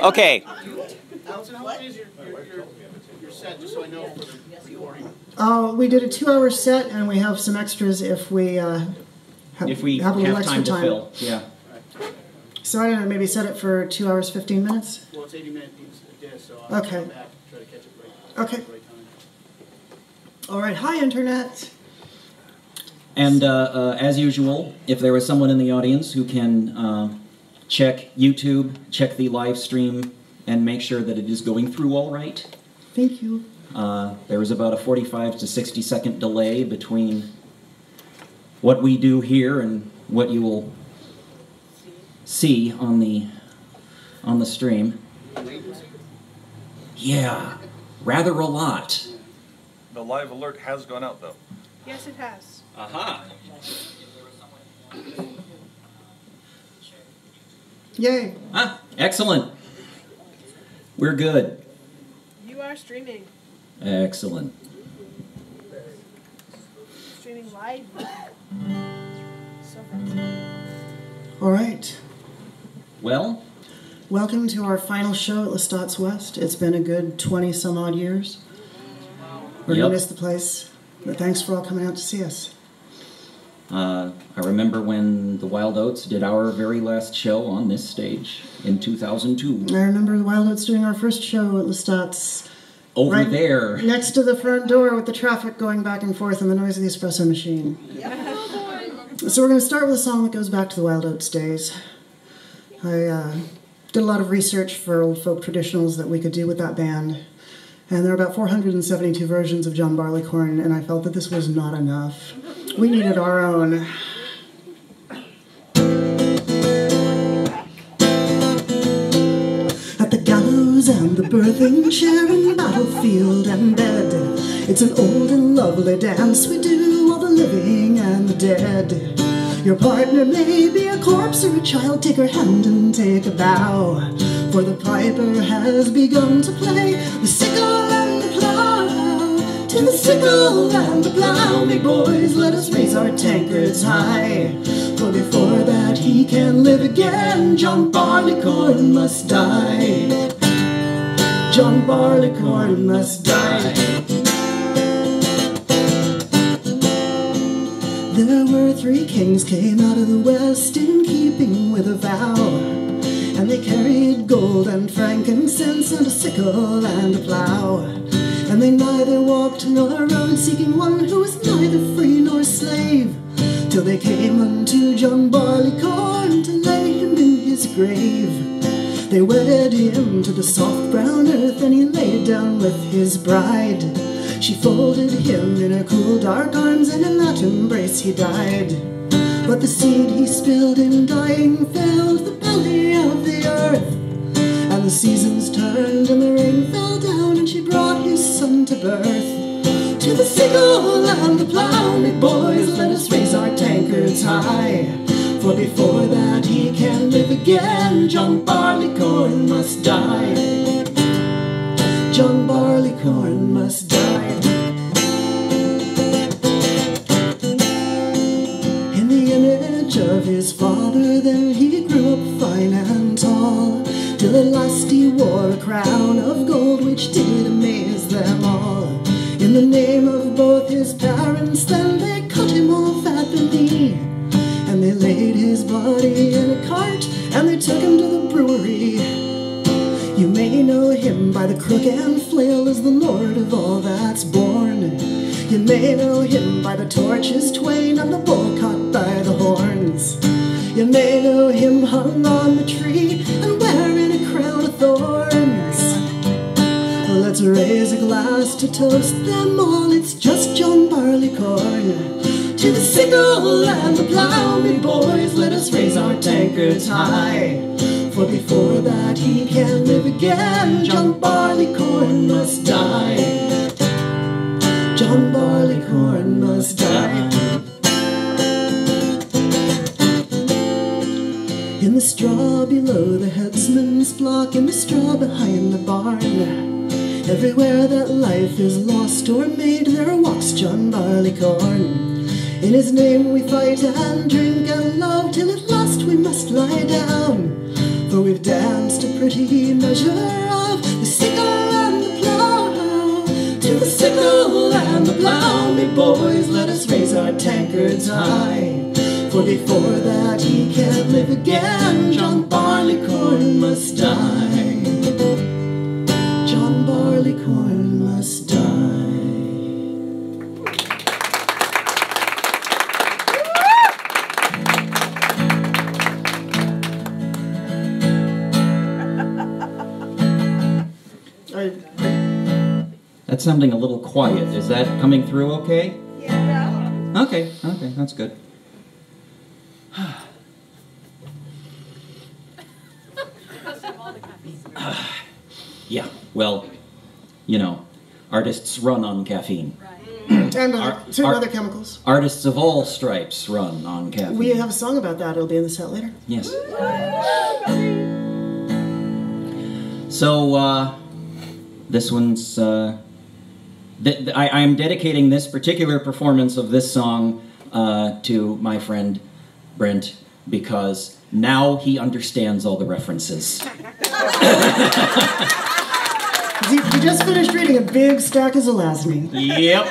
Okay. Allison, how long is your set, just so I know for the recording? We did a 2-hour set, and we have some extras if we have a little extra time to fill. Yeah. So I don't know, maybe set it for 2 hours 15 minutes. Well, it's 80 minutes a day, so I'll come back try to catch it right. Okay. Right time. All right. Hi, Internet. And as usual, if there is someone in the audience who can check YouTube, check the live stream, and make sure that it is going through all right. Thank you. There is about a 45 to 60 second delay between what we do here and what you will see on the stream. Yeah, rather a lot. The live alert has gone out, though. Yes, it has. Aha. Yay. Ah, excellent. We're good. You are streaming. Excellent. Streaming live. So fancy. All right. Well, welcome to our final show at Lestat's West. It's been a good 20-some-odd years. We're going to miss the place, but thanks for all coming out to see us. I remember when the Wild Oats did our very last show on this stage in 2002. I remember the Wild Oats doing our first show at Lestat's. Over there. Next to the front door with the traffic going back and forth and the noise of the espresso machine. So we're going to start with a song that goes back to the Wild Oats days. I did a lot of research for old folk traditionals that we could do with that band. And there are about 472 versions of John Barleycorn, and I felt that this was not enough. We needed our own. At the gallows and the birthing chair and battlefield and bed, it's an old and lovely dance we do, all the living and the dead. Your partner may be a corpse or a child, take her hand and take a bow, for the piper has begun to play the sickle and the plough. To the sickle and the plough, me boys, let us raise our tankards high, for before that he can live again, John Barleycorn must die. John Barleycorn must die. There were 3 kings came out of the west in keeping with a vow, and they carried gold and frankincense and a sickle and a plough, and they neither walked nor rode, seeking one who was neither free nor slave, till they came unto John Barleycorn to lay him in his grave. They wedded him to the soft brown earth, and he laid down with his bride. She folded him in her cool dark arms, and in that embrace he died. But the seed he spilled in dying filled the belly of the earth, and the seasons turned and the rain fell down, and she brought his son to birth. To the sickle and the plough, me boys, let us raise our tankards high, for before that he can live again, John Barleycorn must die. John Barleycorn must die. In the image of his father, then he grew up fine and tall, till at last he wore a crown of gold which did amaze them all. In the name of both his parents, then they cut him off at the knee, and they laid his body in a cart, and they took him to the brewery. You may know him by the crook and flail as the lord of all that's born. You may know him by the torches twain and the bull caught by the horns. You may know him hung on the tree and wearing a crown of thorns. Let's raise a glass to toast them all, it's just John Barleycorn. To the sickle and the plough, me boys, let us raise our tankards high, for before that he can live again, John Barleycorn must die. John Barleycorn must die. In the straw below the headsman's block, in the straw behind the barn, everywhere that life is lost or made, there walks John Barleycorn. In his name we fight and drink and love, till at last we must lie down, for we've danced pretty measure of the sickle and the plow. To the sickle and the plow, big boys, let us raise our tankards high. For before that he can't live again, John Barleycorn must die. John Barleycorn must die. That's sounding a little quiet. Is that coming through okay? Yeah. Okay, that's good. Yeah, well, you know, artists run on caffeine. And certain other chemicals. Artists of all stripes run on caffeine. We have a song about that. It'll be in the set later. Yes. So, this one's, I'm dedicating this particular performance of this song to my friend Brent, because now he understands all the references. He just finished reading a big stack of Zelazny. Yep.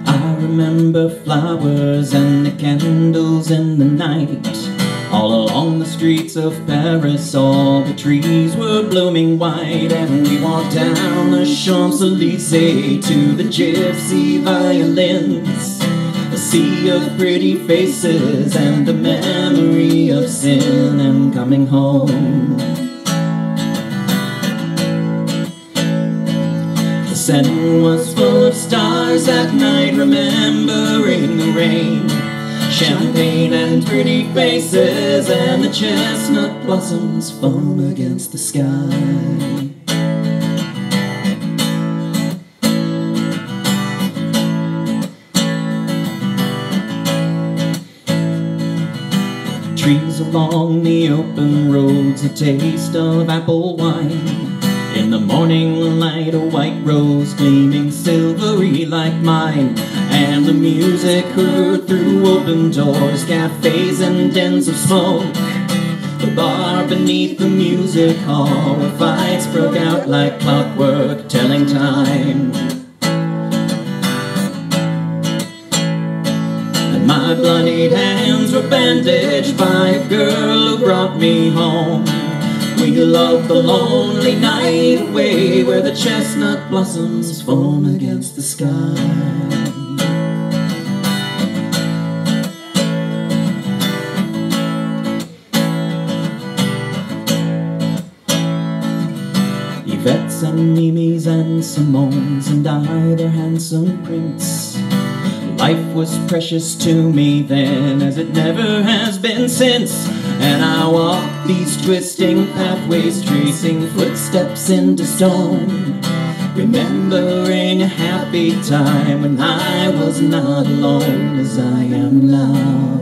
I remember flowers and the candles in the night. All along the streets of Paris, all the trees were blooming white, and we walked down the Champs-Élysées to the gypsy violins. A sea of pretty faces and the memory of sin and coming home. The Seine was full of stars that night, remembering the rain. Champagne and pretty faces, and the chestnut blossoms foam against the sky. Trees along the open roads, a taste of apple wine. In the morning light, a white rose gleaming silvery like mine. And the music heard through open doors, cafes and dens of smoke. The bar beneath the music hall, where fights broke out like clockwork, telling time. And my bloodied hands were bandaged by a girl who brought me home. We loved the lonely night away, where the chestnut blossoms foam against the sky. Yvette's and Mimi's and Simone's and I, their handsome prince. Life was precious to me then, as it never has been since. And I walk these twisting pathways, tracing footsteps into stone, remembering a happy time when I was not alone as I am now.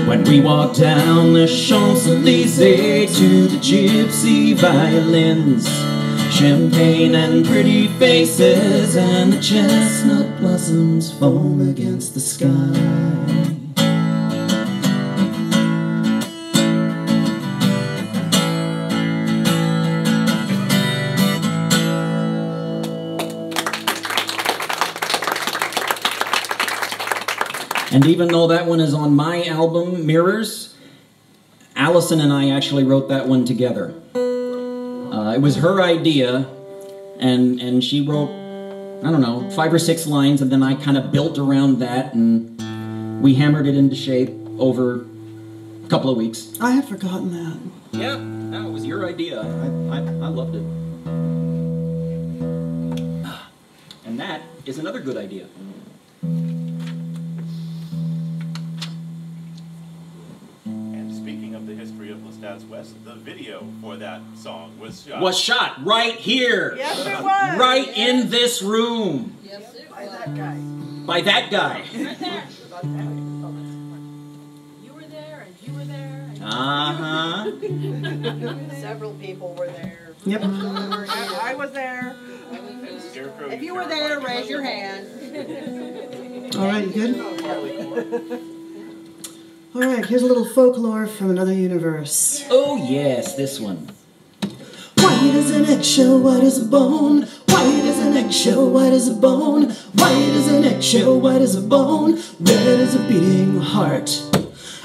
When we walked down the Champs-Élysées to the gypsy violins, champagne and pretty faces, and the chestnut blossoms foam against the sky. And even though that one is on my album, Mirrors, Allison and I actually wrote that one together. It was her idea, and she wrote, I don't know, 5 or 6 lines, and then I kind of built around that, and we hammered it into shape over a couple of weeks. I had forgotten that. Yeah, no, it was your idea. I loved it. And that is another good idea. Of the history of Lestat's West, the video for that song was shot right here. Yes, it was. Right in this room. Yes, it was. By that guy. By that guy. You were there, and you were there. Uh-huh. Several people were there. Yep. was there. Scarecrow, If you were there, raise your hand. All right, you good? All right, here's a little folklore from another universe. Oh yes, this one. White as an eggshell, white as a bone. White as an eggshell, white as a bone. White as an eggshell, white as a bone. Red as a beating heart.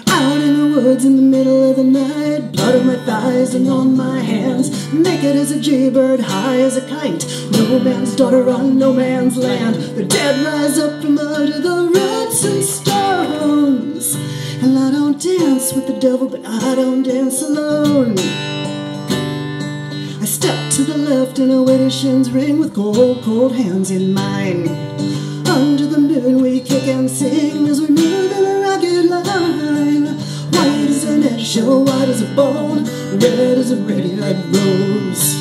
Out in the woods in the middle of the night, blood on my thighs and on my hands, naked as a jaybird, high as a kite. No man's daughter on no man's land. The dead rise up from under the roots and stones. And I don't dance with the devil, but I don't dance alone. I step to the left and a widow's ring with cold, cold hands in mine. Under the moon we kick and sing as we move in a ragged line. White as an eggshell, white as a bone, red as a red rose.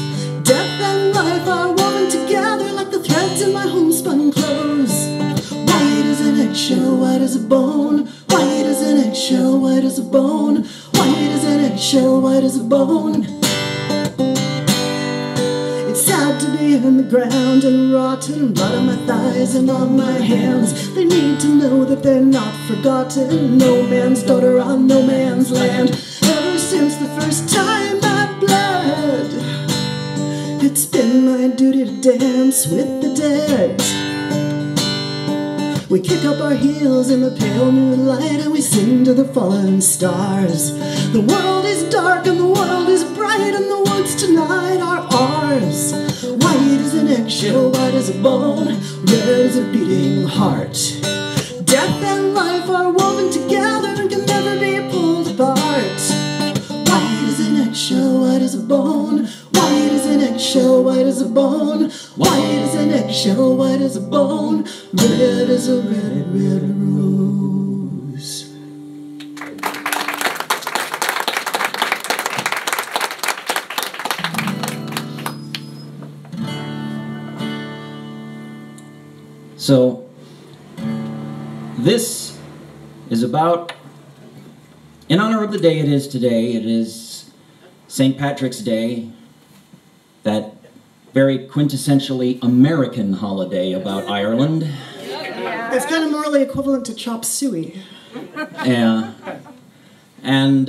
Death and life are woven together like the threads in my homespun clothes. White as an eggshell, white as a bone. White as an eggshell, white as a bone. White as an eggshell, white as a bone. It's sad to be in the ground and rotten, blood on my thighs and on my hands. They need to know that they're not forgotten. No man's daughter on no man's land. Ever since the first time I bled, it's been my duty to dance with the dead. We kick up our heels in the pale moonlight and we sing to the fallen stars. The world is dark and the world is bright and the woods tonight are ours. White as an eggshell, white as a bone, red as a beating heart. Death and life are woven together and can never be pulled apart. White as an eggshell, white as a bone. White as an eggshell, white as a bone. White as an eggshell, white as a bone. Red as a red, red rose. So, this is about, in honor of the day it is today. It is St. Patrick's Day, that very quintessentially American holiday about Ireland. It's kind of morally equivalent to chop suey. Yeah. And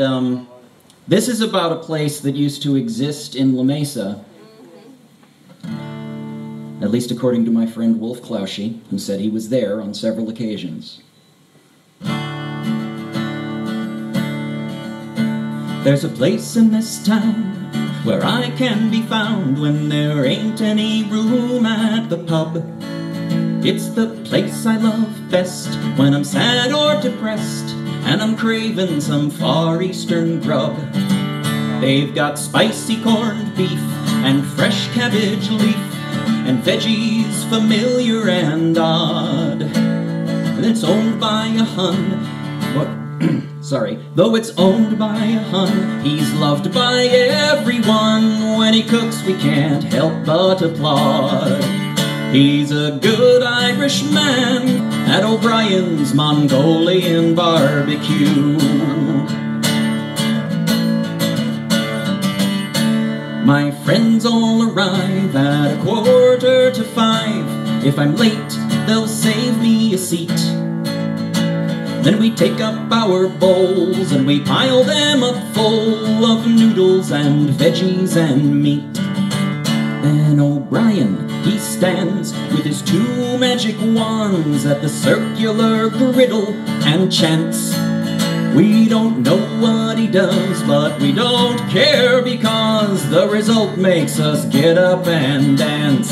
this is about a place that used to exist in La Mesa, at least according to my friend Wolf Klauschi, who said he was there on several occasions. There's a place in this town where I can be found when there ain't any room at the pub. It's the place I love best when I'm sad or depressed and I'm craving some Far Eastern grub. They've got spicy corned beef and fresh cabbage leaf and veggies familiar and odd. And it's owned by a Hun. Sorry, though it's owned by a Hun, he's loved by everyone. When he cooks, we can't help but applaud. He's a good Irish man at O'Brien's Mongolian barbecue. My friends all arrive at 4:45. If I'm late, they'll save me a seat. Then we take up our bowls and we pile them up full of noodles and veggies and meat. Then O'Brien, he stands with his 2 magic wands at the circular griddle and chants. We don't know what he does, but we don't care because the result makes us get up and dance.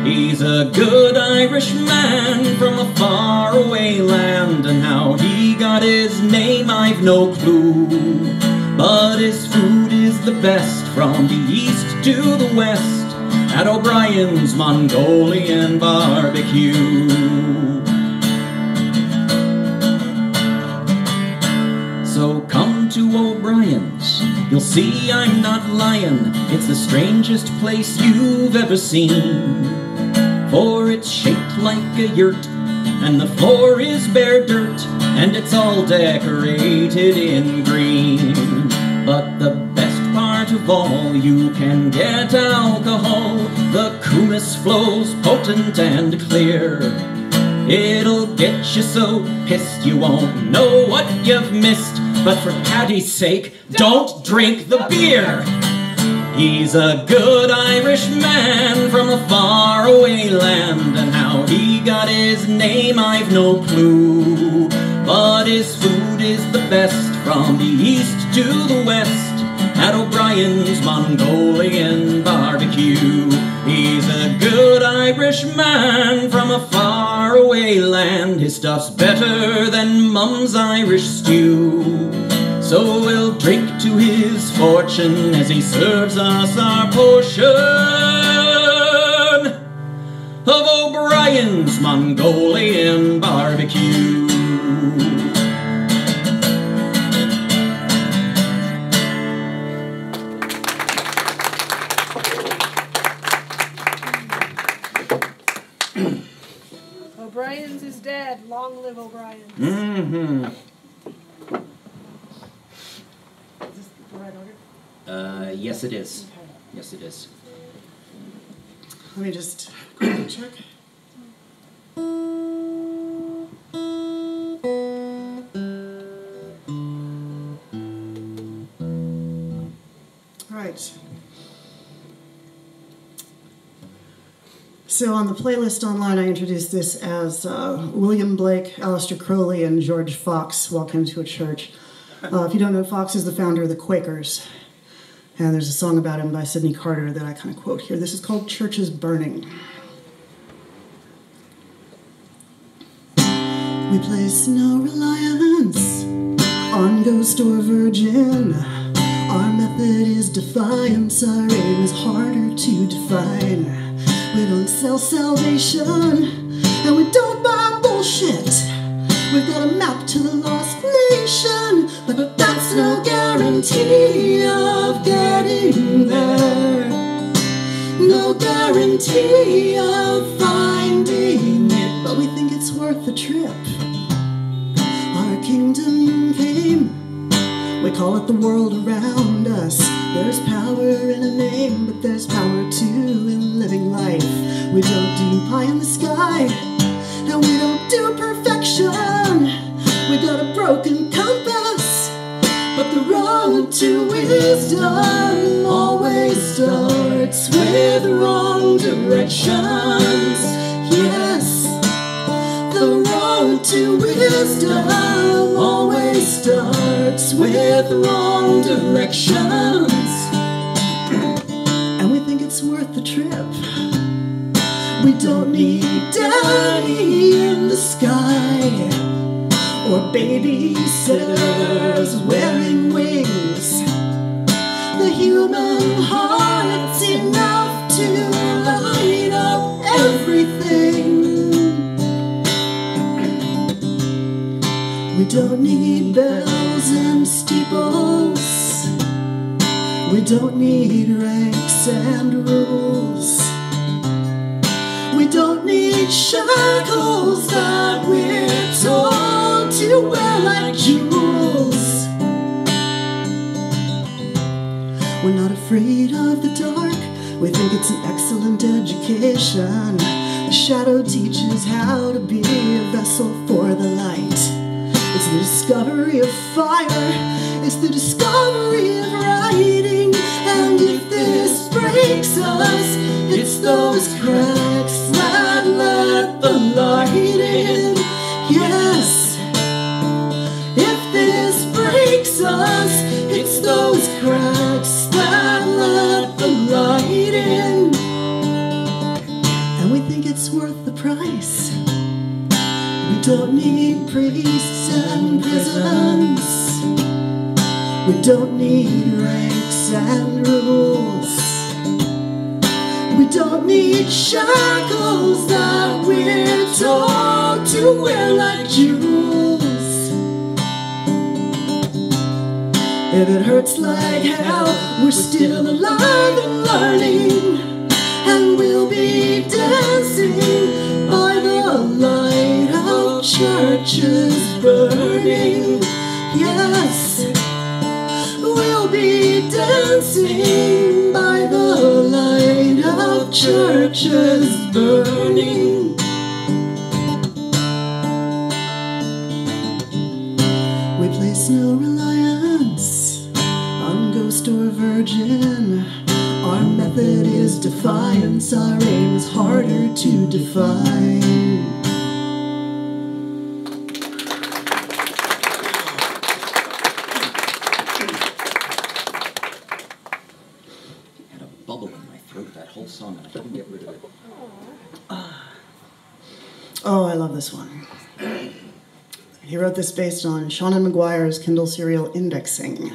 He's a good Irish man from a faraway land, and how he got his name I've no clue. But his food is the best from the east to the west at O'Brien's Mongolian barbecue. So come to O'Brien's, you'll see I'm not lying. It's the strangest place you've ever seen. For it's shaped like a yurt, and the floor is bare dirt, and it's all decorated in green. But the best part of all, you can get alcohol The kumis flows potent and clear. It'll get you so pissed you won't know what you've missed. But for Paddy's sake, don't drink the beer. He's a good Irish man from a faraway land, and how he got his name I've no clue. But his food is the best from the east to the west at O'Brien's Mongolian barbecue. He's a good Irish man from a faraway land. His stuff's better than Mum's Irish stew. So we'll drink to his fortune as he serves us our portion of O'Brien's Mongolian barbecue. O'Brien's is dead. Long live O'Brien's. Mm-hmm. Is this the right order? Yes it is. Yes it is. Let me just quickly check. Right. So on the playlist online, I introduced this as William Blake, Aleister Crowley, and George Fox Welcome to a Church. If you don't know, Fox is the founder of the Quakers. And there's a song about him by Sidney Carter that I kind of quote here. This is called Churches Burning. We place no reliance on ghost or virgin. Our method is defiance, our aim is harder to define. We don't sell salvation, and we don't buy bullshit. We've got a map to the lost nation, but that's no guarantee of getting there. No guarantee of finding it, but we think it's worth the trip. Our kingdom came, we call it the world around us. There's power in a name, but there's power too in living life. We don't do pie in the sky, and we don't do perfection. We got a broken compass, but the road to wisdom always starts with wrong directions. Yes, the road to wisdom always starts with wrong directions. And we think it's worth the trip. We don't need daddy in the sky, or babysitters wearing wings. The human heart's enough to light up everything. We don't need bells and steeples. We don't need ranks and rules. We don't need shackles that we're told to wear like jewels. We're not afraid of the dark. We think it's an excellent education. The shadow teaches how to be a vessel for the light. It's the discovery of fire. It's the discovery of writing. And if this breaks us, it's those cracks that let the light in. Yes, if this breaks us, it's those cracks that let the light in. And we think it's worth the price. We don't need priests and prisons. We don't need ranks and rules. We don't need shackles that we're told to wear like jewels. If it hurts like hell, we're still alive and learning. And we'll be dancing by the light of churches burning. Yes, we'll be dancing by the light of churches churches burning. We place no reliance on ghost or virgin. Our method is defiance, our aim is harder to define. I had a bubble in my throat that whole song and I couldn't get rid of it. Oh, I love this one. He wrote this based on Sean Maguire's Kindle serial Indexing,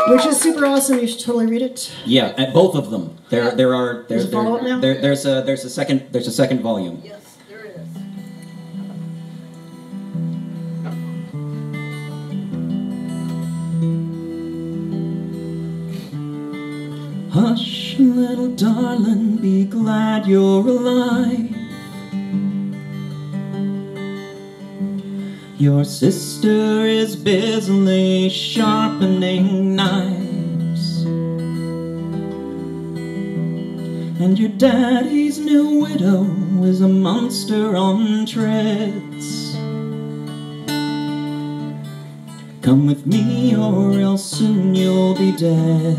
which is super awesome. You should totally read it. Yeah, both of them. There's a follow-up now? There's a second volume. Yes, there is. Hush, little darling, be glad you're alive. Your sister is busily sharpening knives, and your daddy's new widow is a monster on treads. Come with me or else soon you'll be dead.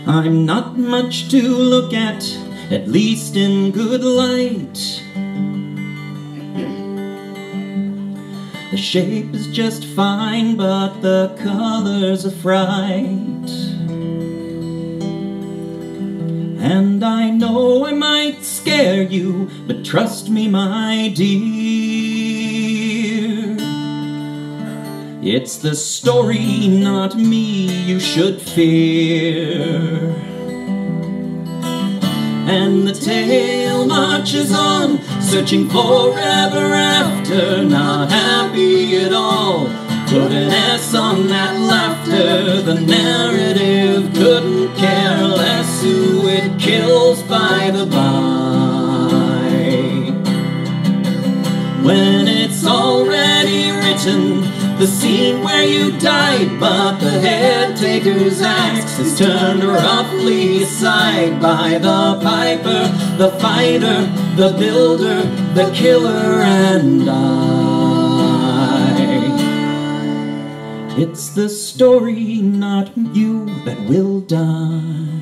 I'm not much to look at least in good light. The shape is just fine, but the color's a fright. And I know I might scare you, but trust me, my dear, it's the story, not me, you should fear. And the tale marches on, searching forever after, not happy at all. Put an S on that laughter. The narrative couldn't care less who it kills by the by. When it's already written, the scene where you died, but the head taker's axe is turned roughly aside by the piper, the fighter, the builder, the killer, and I. It's the story, not you, that will die.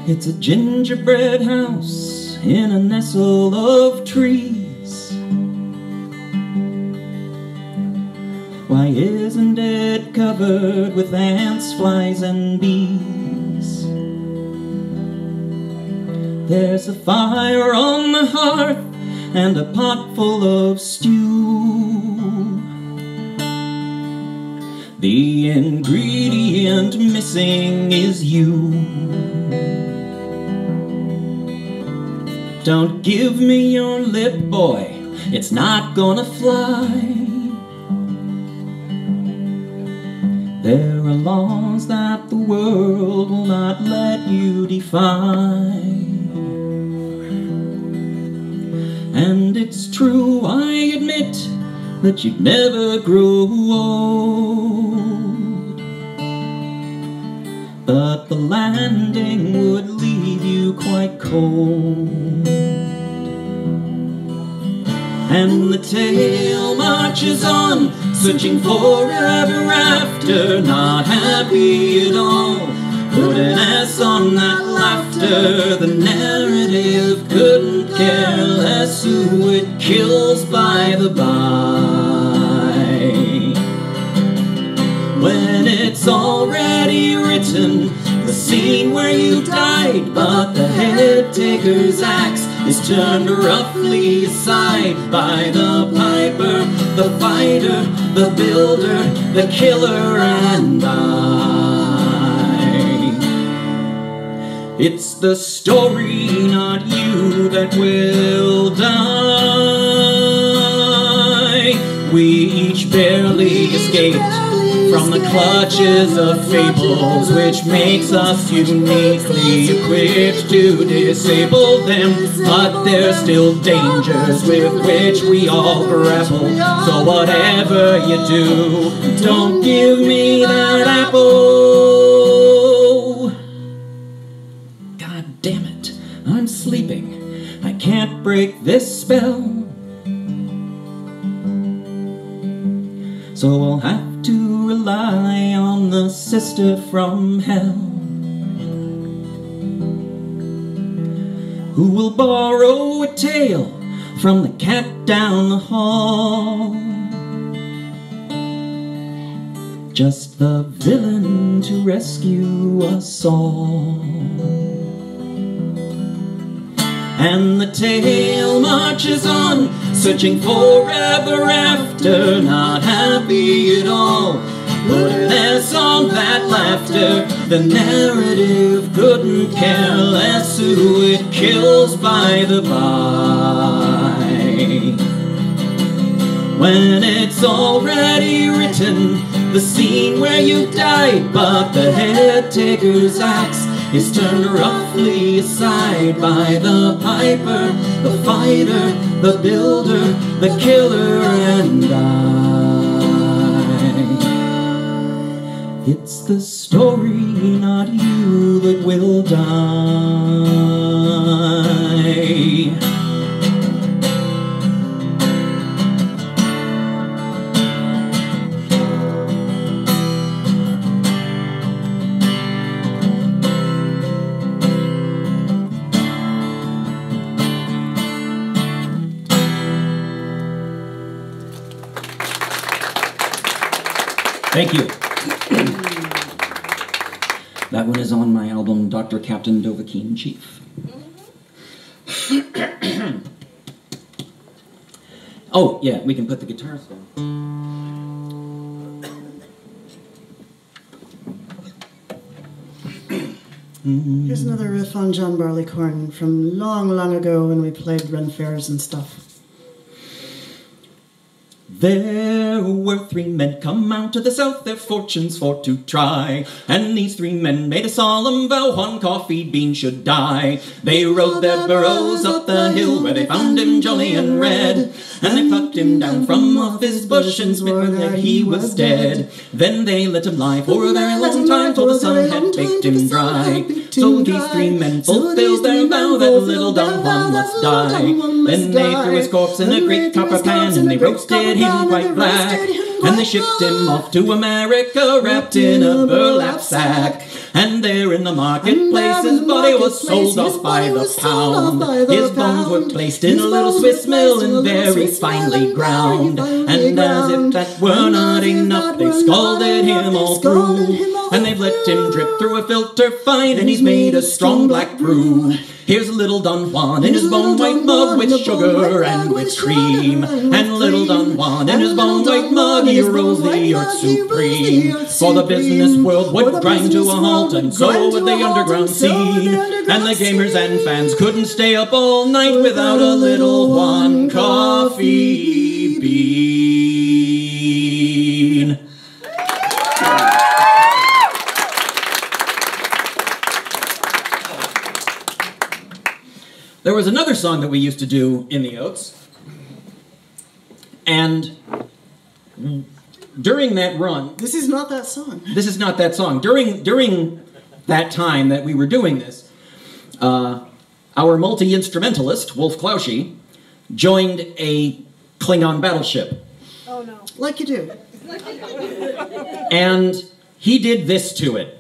It's a gingerbread house in a nestle of trees. Why isn't it covered with ants, flies, and bees? There's a fire on the hearth and a pot full of stew. The ingredient missing is you. Don't give me your lip, boy, it's not gonna fly. There are laws that the world will not let you defy. And it's true, I admit, that you'd never grow old. But the landing would leave you quite cold. And the tale marches on, searching forever after, not happy at all. Put an S on that laughter. The narrative couldn't care less who it kills by the by. When it's already written, the scene where you died, but the head taker's axe is turned roughly aside by the piper, the fighter, the builder, the killer, and I. It's the story, not you, that will die. We each barely escaped from the clutches of fables, which makes us uniquely equipped to disable them. But there's still dangers with which we all grapple. So whatever you do, don't give me that apple. God damn it, I'm sleeping. I can't break this spell. So I'll have to rely on the sister from hell, who will borrow a tale from the cat down the hall. Just the villain to rescue us all. And the tale marches on, searching forever after, not happy at all. Put less on that laughter, the narrative couldn't care less who it kills by the by. When it's already written, the scene where you died, but the head taker's axe is turned roughly aside by the piper, the fighter, the builder, the killer, and I. It's the story, not you, that will die. Thank you. That one is on my album, Dr. Captain Dovahkiin Chief. Oh, yeah, we can put the guitars down. Here's another riff on John Barleycorn from long, long ago when we played run fairs and stuff. There were 3 men come out to the south, their fortunes for to try. And these 3 men made a solemn vow, one coffee bean should die. They rode their burros up the hill where they found him jolly and red. And they plucked him down from off his bush and swore that he was dead. Then they let him lie for a very long time till the sun had baked him dry. So these 3 men fulfilled their vow that little Don Juan must die. Then they threw his corpse in a great copper pan and they roasted him quite black. And they shipped him off to America wrapped in a burlap sack. And there in the marketplace his body was sold off by the pound. His bones were placed in a little Swiss mill and very finely ground. And as if that were not enough, they scalded him all through. And they've let him drip through a filter fine, and he's made a strong black brew. Here's little Don Juan in his bone white mug with sugar and with cream. And little Don Juan in his bone white mug, he rules the earth supreme. For the business world would grind to a halt, and so would the underground scene. And the gamers and fans couldn't stay up all night without a little Juan coffee bean. There was another song that we used to do in the Oaks, and during that run... This is not that song. This is not that song. During that time that we were doing this, our multi-instrumentalist, Wolf Klauschy, joined a Klingon battleship. Oh no. Like you do. And he did this to it.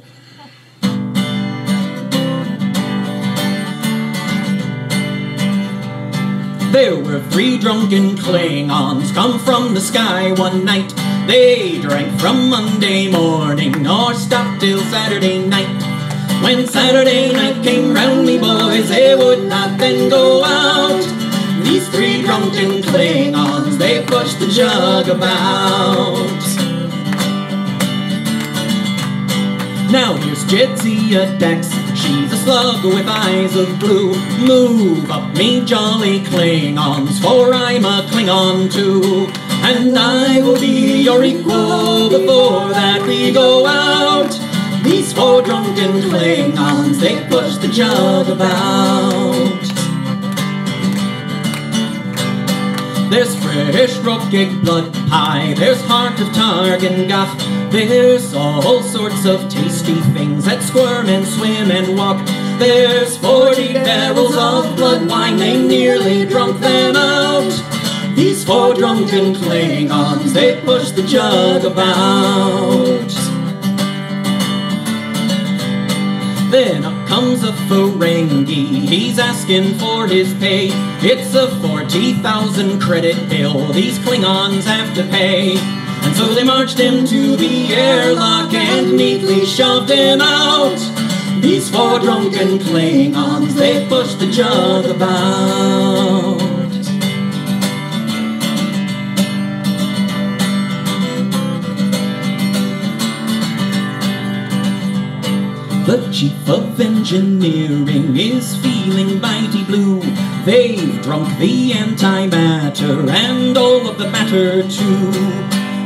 There were 3 drunken Klingons come from the sky one night. They drank from Monday morning nor stopped till Saturday night. When Saturday night came round, me boys, they would not then go out. These 3 drunken Klingons, they pushed the jug about. Now here's Jadzia Dax, she's a slug with eyes of blue. Move up, me jolly Klingons, for I'm a Klingon too. and I will be your equal before that we go out. These four drunken Klingons, they push the jug about. There's fresh Rokig blood pie, there's heart of Targan guff, there's all sorts of tasty things that squirm and swim and walk. There's 40 barrels of blood wine, they nearly drunk them out. These four drunken Klingons, they push the jug about. Then up comes a Ferengi, he's asking for his pay. It's a 40,000 credit bill these Klingons have to pay. And so they marched him to the airlock and neatly shoved him out. These four drunken Klingons, they push the jug about. The chief of engineering is feeling mighty blue. They've drunk the antimatter and all of the matter too.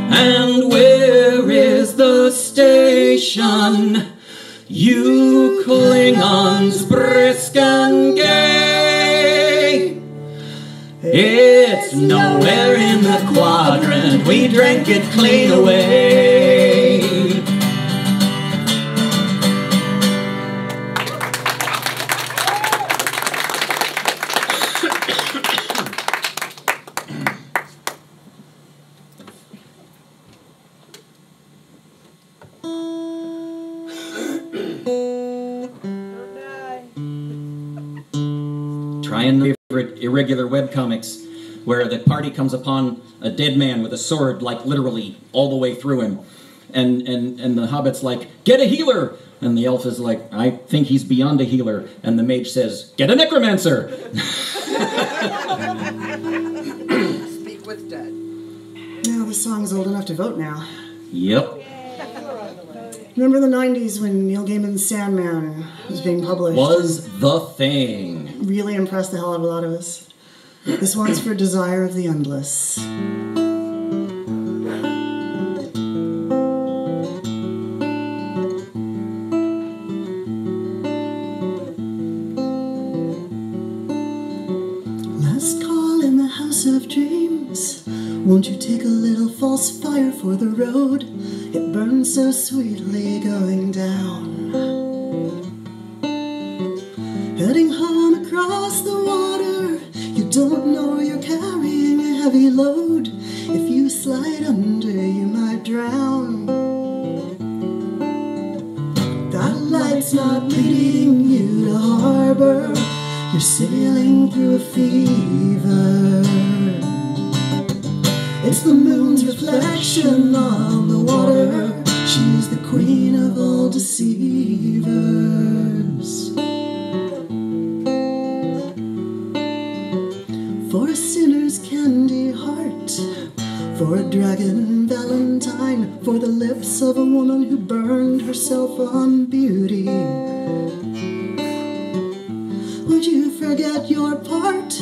And where is the station? You Klingons brisk and gay. It's nowhere in the quadrant, we drank it clean away. Try and irregular webcomics where the party comes upon a dead man with a sword, like literally all the way through him. And the hobbit's like, get a healer! And the elf is like, I think he's beyond a healer. And the mage says, get a necromancer! Speak with dead. Now the song's old enough to vote now. Yep. Remember the 90s when Neil Gaiman's Sandman was being published? Was the thing. Really impressed the hell out of a lot of us. This one's for Desire of the Endless. Last call in the House of Dreams. Won't you take a little false fire for the road? It burns so sweetly going down. Heading home across the water, you don't know you're carrying a heavy load. If you slide under, you might drown. That light's not leading you to harbor, you're sailing through a fever. It's the moon's reflection on the water. She's the queen of all deceivers. For a sinner's candy heart, for a dragon valentine, for the lips of a woman who burned herself on beauty. Would you forget your part?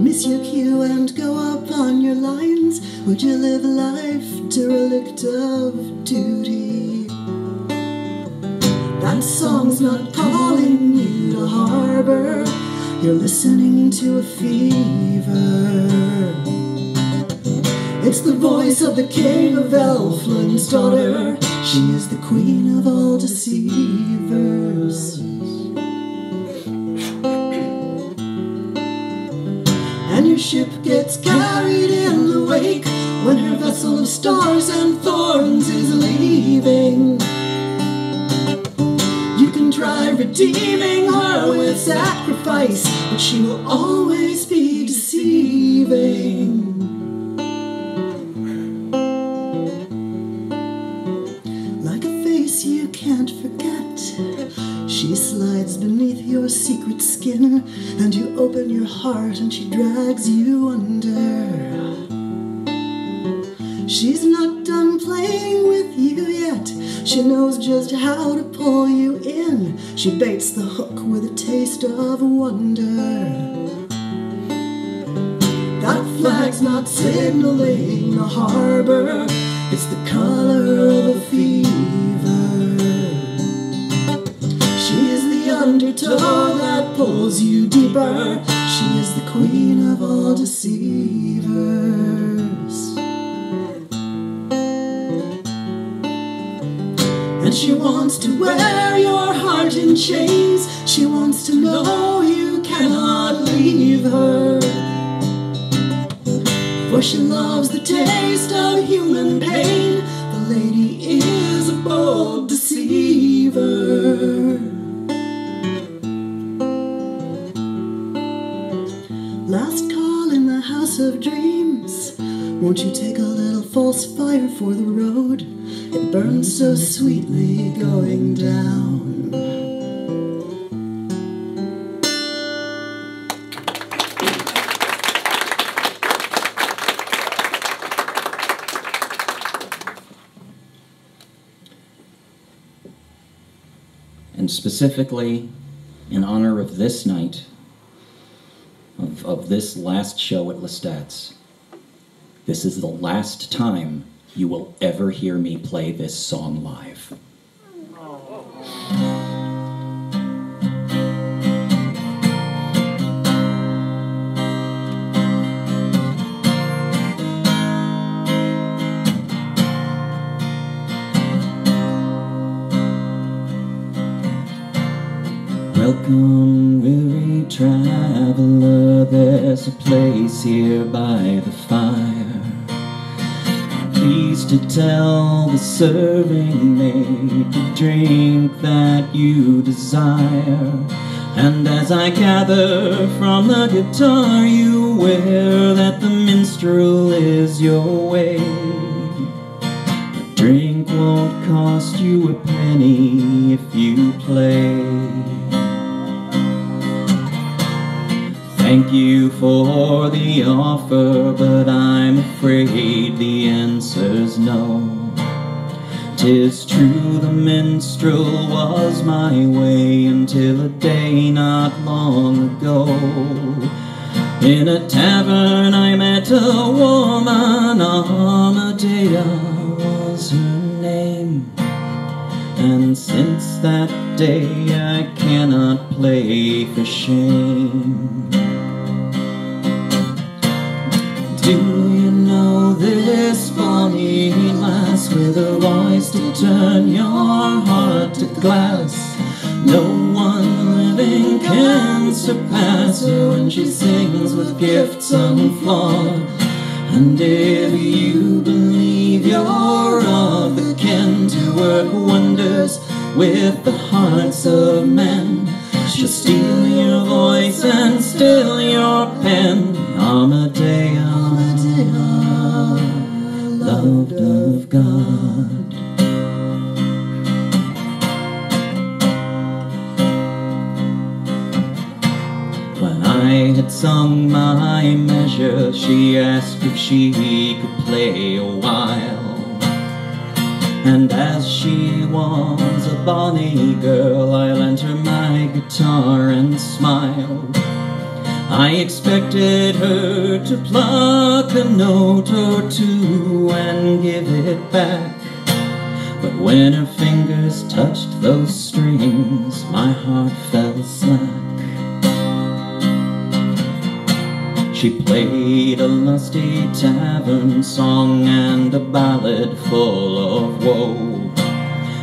Miss your cue and go up on your lines? Would you live life derelict of duty? That song's not calling you to harbor, you're listening to a fever. It's the voice of the king of Elfland's daughter. She is the queen of all deceivers. And your ship gets carried in the wake when her vessel of stars and thorns is leaving. You can try redeeming her with sacrifice, but she will always be deceiving. Like a face you can't forget, she slides beneath your secret skin, and you open your heart and she drags you under. She's not done playing with you yet, she knows just how to pull you in. She baits the hook with a taste of wonder. That flag's not signaling the harbor, it's the color of a fever. She is the undertow that pulls you deeper. She is the queen of all deceivers. And she wants to wear your heart in chains. She wants to know you cannot leave her. For she loves the taste of human pain. The lady is a bold deceiver. Last call in the house of dreams. Won't you take a little false fire for the road? It burns so sweetly going down. And specifically, in honor of this night, of this last show at Lestat's, this is the last time you will ever hear me play this song live. Welcome, weary traveler, there's a place here by the fire. Please to tell the serving maid the drink that you desire. And as I gather from the guitar, you aware that the minstrel is your way. The drink won't cost you a penny if you play. Thank you for the offer, but I'm afraid the answer's no. 'Tis true the minstrel was my way until a day not long ago. In a tavern I met a woman, Amadea was her name. And since that day I cannot play for shame. Do you know this bonny lass with a voice to turn your heart to glass? No one living can surpass her when she sings with gifts unflawed. And if you believe you're of the kin to work wonders with the hearts of men, she'll steal your voice and steal your pen. Amadea, loved of God. When I had sung my measure, she asked if she could play a while. And as she was a bonny girl, I lent her my guitar and smiled. I expected her to pluck a note or two and give it back. But when her fingers touched those strings, my heart fell slack. She played a lusty tavern song and a ballad full of woe.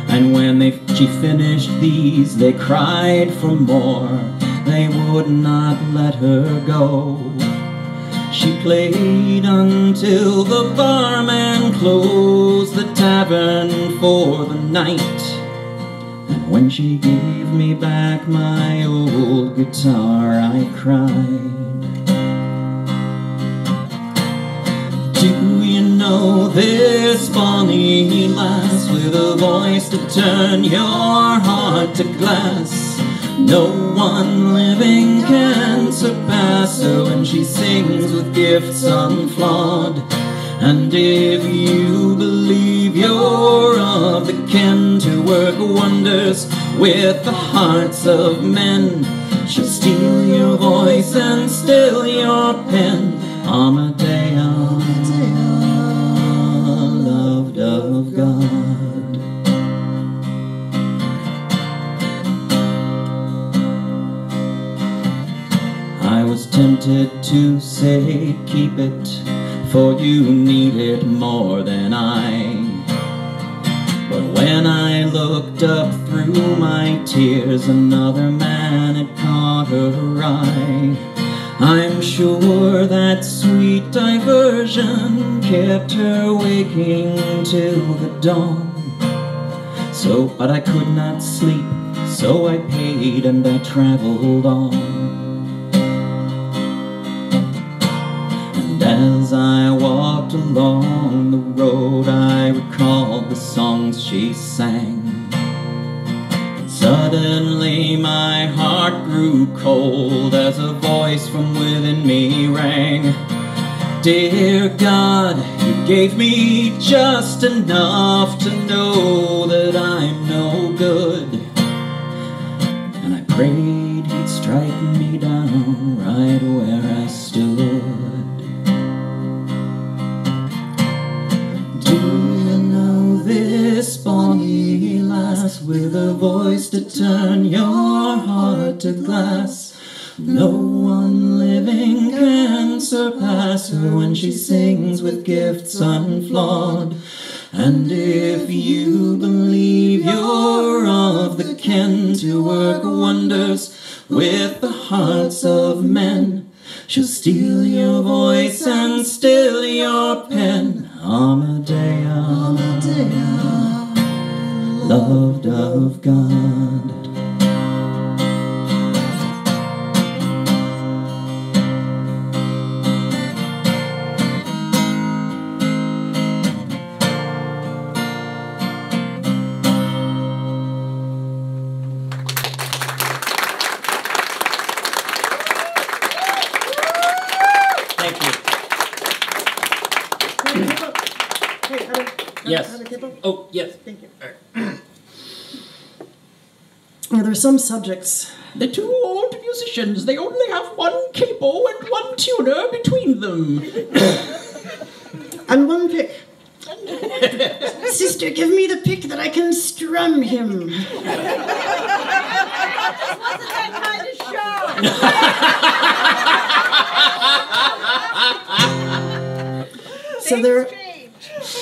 And when she finished these, they cried for more. They would not let her go. She played until the barman closed the tavern for the night. And when she gave me back my old guitar, I cried. Do you know this bonny lass with a voice to turn your heart to glass? No one living can surpass her when she sings with gifts unflawed. And if you believe you're of the kin to work wonders with the hearts of men, she'll steal your voice and steal your pen. Amadea, loved of God. I was tempted to say, keep it, for you need it more than I. But when I looked up through my tears, another man had caught her eye. I'm sure that sweet diversion kept her waking till the dawn. But I could not sleep, so I paid and I traveled on. As I walked along the road, I recalled the songs she sang. Suddenly my heart grew cold as a voice from within me rang. Dear God, you gave me just enough to know that I'm no good. And I prayed he'd strike me down right where I stood. Do you know this bonny lass with a voice to turn your heart to glass? No one living can surpass her when she sings with gifts unflawed. And if you believe you're of the kin to work wonders with the hearts of men, she'll steal your voice and still your pen. Amadea, loved of God. Yes. Oh, yes. Thank you. There are some subjects. The two old musicians, they only have one capo and one tuner between them. And one pick. Sister, give me the pick that I can strum him. This wasn't that kind of show.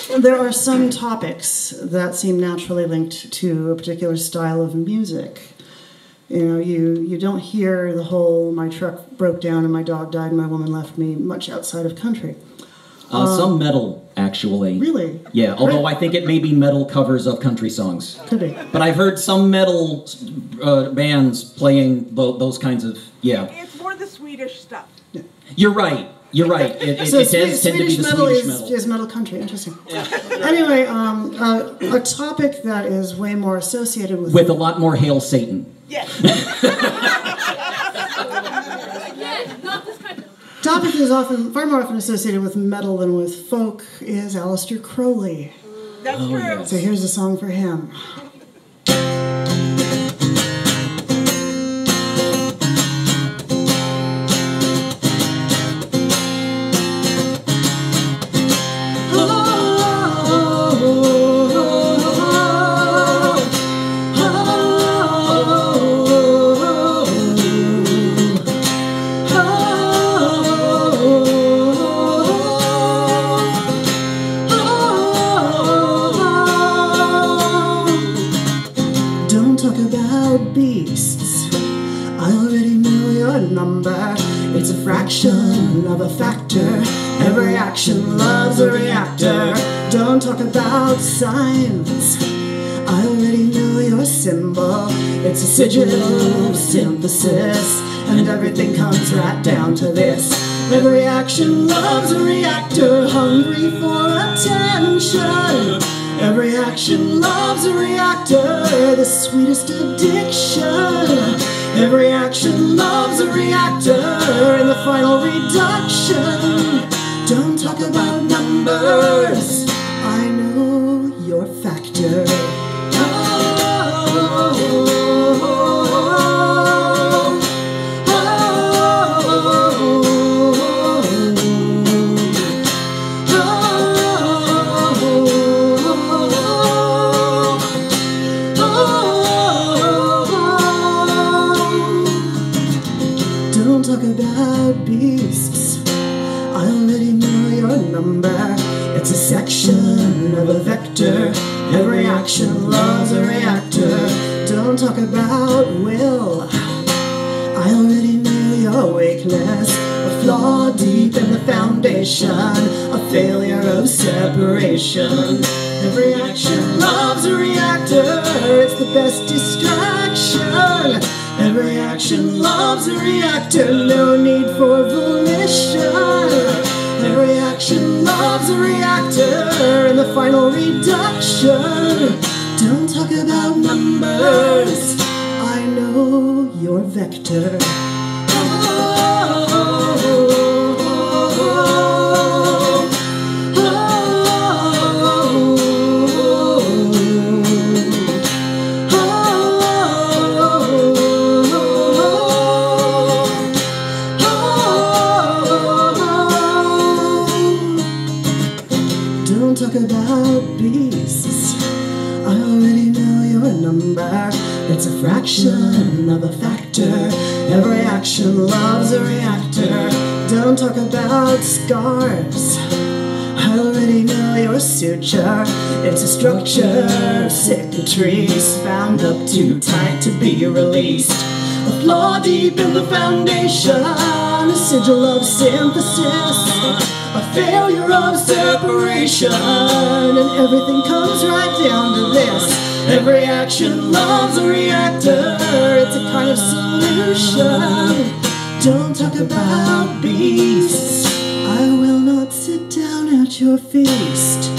So there are some topics that seem naturally linked to a particular style of music. You know, you don't hear the whole "my truck broke down and my dog died and my woman left me" much outside of country. Some metal, actually. Really? Yeah, although I think it may be metal covers of country songs. Could be. But I've heard some metal bands playing those kinds of, yeah. It's more the Swedish stuff. Yeah. You're right. You're right. It So does tend to be the Swedish metal. Is metal country. Interesting. Yeah. Anyway, a topic that is way more associated with a lot more Hail Satan. Yes. Again, not this kind of. topic that is far more often associated with metal than with folk is Aleister Crowley. That's true. Yes. So here's a song for him. It's a fraction of a factor. Every action loves a reactor. Don't talk about signs. I already know your symbol. It's a sigil of synthesis, and everything comes right down to this. Every action loves a reactor, hungry for attention. Every action loves a reactor, the sweetest addiction. Every action loves a reactor in the final reduction. Don't talk about numbers, I know your factor. It's a section of a vector. Every action loves a reactor. Don't talk about will. I already knew your weakness. A flaw deep in the foundation. A failure of separation. Every action loves a reactor. It's the best distraction. Every action loves a reactor. No need for volition. Every action loves a reactor. In the final reduction. Don't talk about numbers. I know your vector. Don't talk about beasts. I already know your number. It's a fraction of a factor. Every action loves a reactor. Don't talk about scars. I already know your suture. It's a structure of cicatrice bound up too tight to be released. A flaw deep in the foundation. A sigil of synthesis. A failure of separation. And everything comes right down to this. Every action loves a reactor. It's a kind of solution. Don't talk about beasts. I will not sit down at your feast.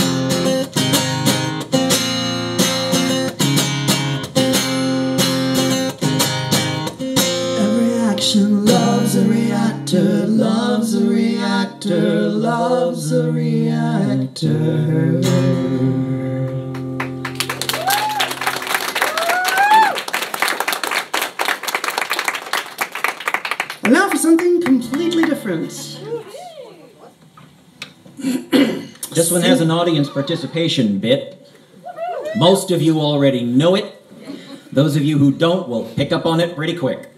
Every action loves a reactor, loves a reactor, loves a reactor. And now for something completely different. This one has an audience participation bit. Most of you already know it. Those of you who don't will pick up on it pretty quick.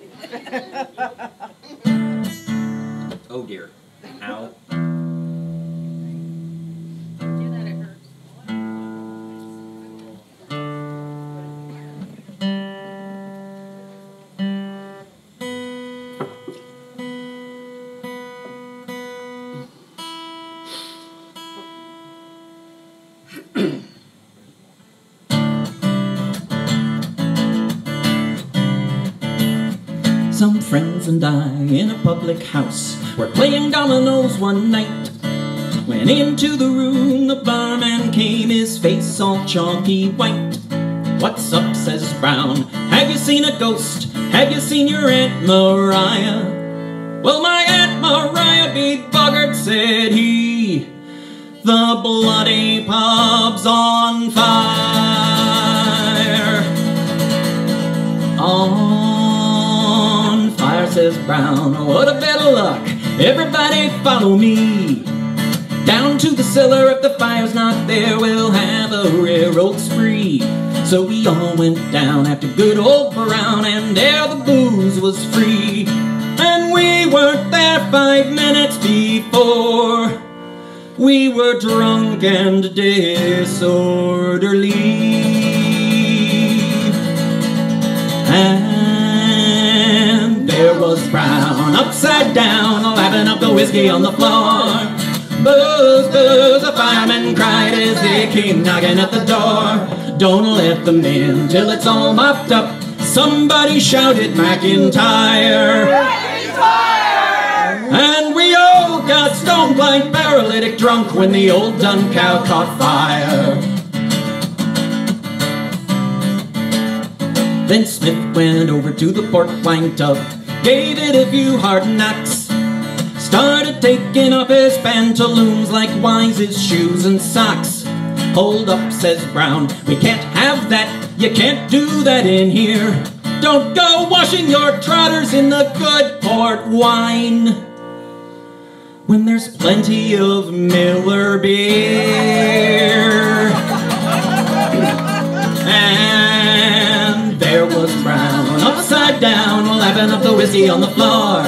Oh dear. Ow. Do that, it hurts. Some friends and I in a public house were playing dominoes one night. Went into the room, the barman came, his face all chalky white. What's up, says Brown, have you seen a ghost? Have you seen your Aunt Mariah? Well, my Aunt Mariah be buggered, said he. The bloody pub's on fire. On fire, says Brown, what a bit of luck. Everybody follow me. Down to the cellar, if the fire's not there, we'll have a railroad spree. So we all went down after good old Brown, and there the booze was free. And we weren't there 5 minutes before. We were drunk and disorderly. And there was Brown, upside down, lapping up the whiskey on the floor. Booze, booze, the fireman cried as they came knocking at the door. Don't let them in till it's all mopped up. Somebody shouted McIntyre. And we all got stone blind, paralytic drunk when the old dun cow caught fire. Then Smith went over to the pork wine tub, gave it a few hard knocks, started taking off his pantaloons likewise his shoes and socks. Hold up, says Brown, we can't have that, you can't do that in here. Don't go washing your trotters in the good port wine when there's plenty of Miller beer. And there was Brown, upside down, lapping up the whiskey on the floor.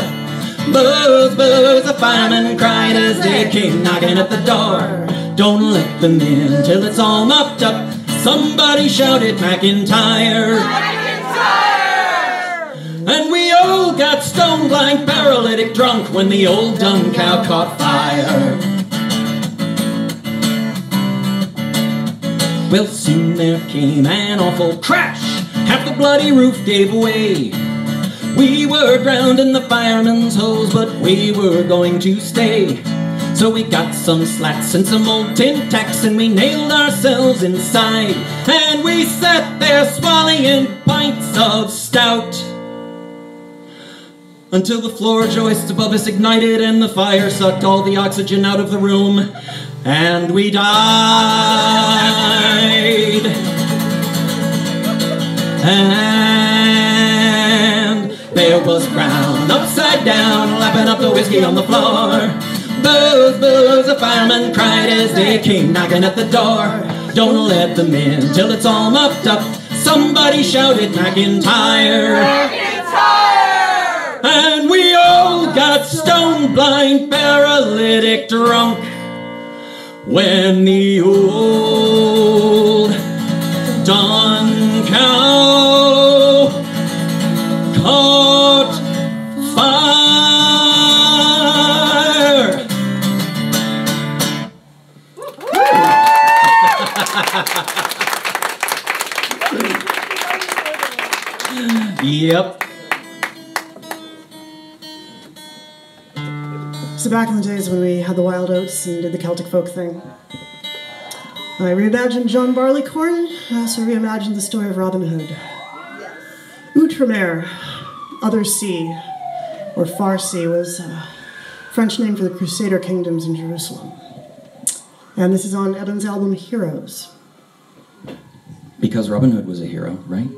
Booze, booze, the fireman cried as they came knocking at the door. Don't let them in till it's all mopped up. Somebody shouted McIntyre. And we all got stone blind, paralytic drunk when the old dung cow caught fire. Well, soon there came an awful crash. Half the bloody roof gave away. We were drowned in the fireman's hose, but we were going to stay. So we got some slats and some old tin tacks, and we nailed ourselves inside. And we sat there swallowing pints of stout until the floor joists above us ignited and the fire sucked all the oxygen out of the room, and we died. And there was Brown, upside down, lapping up the whiskey on the floor. Booze, booze, the fireman cried as they came knocking at the door. Don't let them in till it's all mopped up. Somebody shouted McIntyre. McIntyre! And we all got stone blind, paralytic drunk when the old dun cow caught fire. Yep. So back in the days when we had the wild oats and did the Celtic folk thing, I reimagined John Barleycorn. I also reimagined the story of Robin Hood. Outremer, other sea, or Farsi, was a French name for the Crusader kingdoms in Jerusalem. And this is on Eben's album Heroes. Because Robin Hood was a hero, right?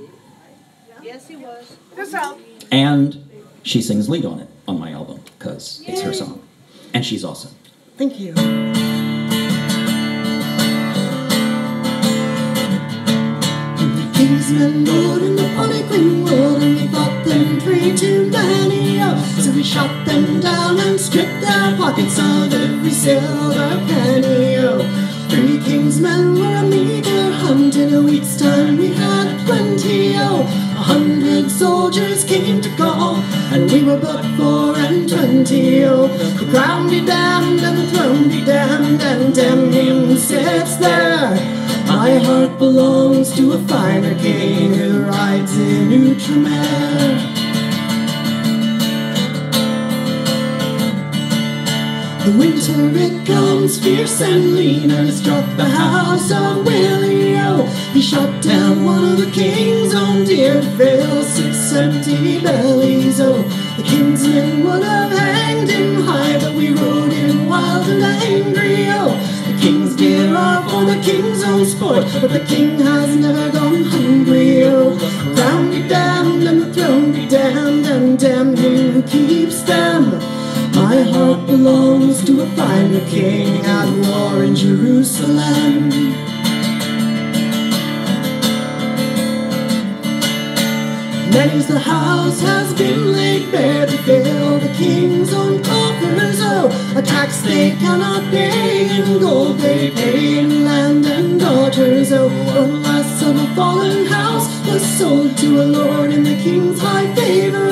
Yes, he was. This out. And she sings lead on it, on my album, because it's her song. And she's awesome. Thank you. King's men rode in the bonny Queen Road, and we thought them three too many. So we shot them down and stripped their pockets of every silver penny. 3 King's men were a meager hunt. In a week's time we had plenty. 100 soldiers came to call, and we were but 4 and 20. The crown be damned and the throne be damned, and damn him who sits there. My heart belongs to a finer king who rides in Outremer. The winter it comes fierce and lean, and it struck the house of Willie-O. He shot down one of the king's own deer, filled 6 empty bellies. The king's men would have hanged him high, but we rode in wild and angry. The king's deer are for the king's own sport, but the king has never gone hungry. The crown be damned and the throne be damned, and damn him who keeps them. My heart belongs to a finer king at war in Jerusalem. Many's the house has been laid bare to fill the king's own coffers. A tax they cannot pay in gold, they pay in land and daughters. One last of a fallen house was sold to a lord in the king's high favor.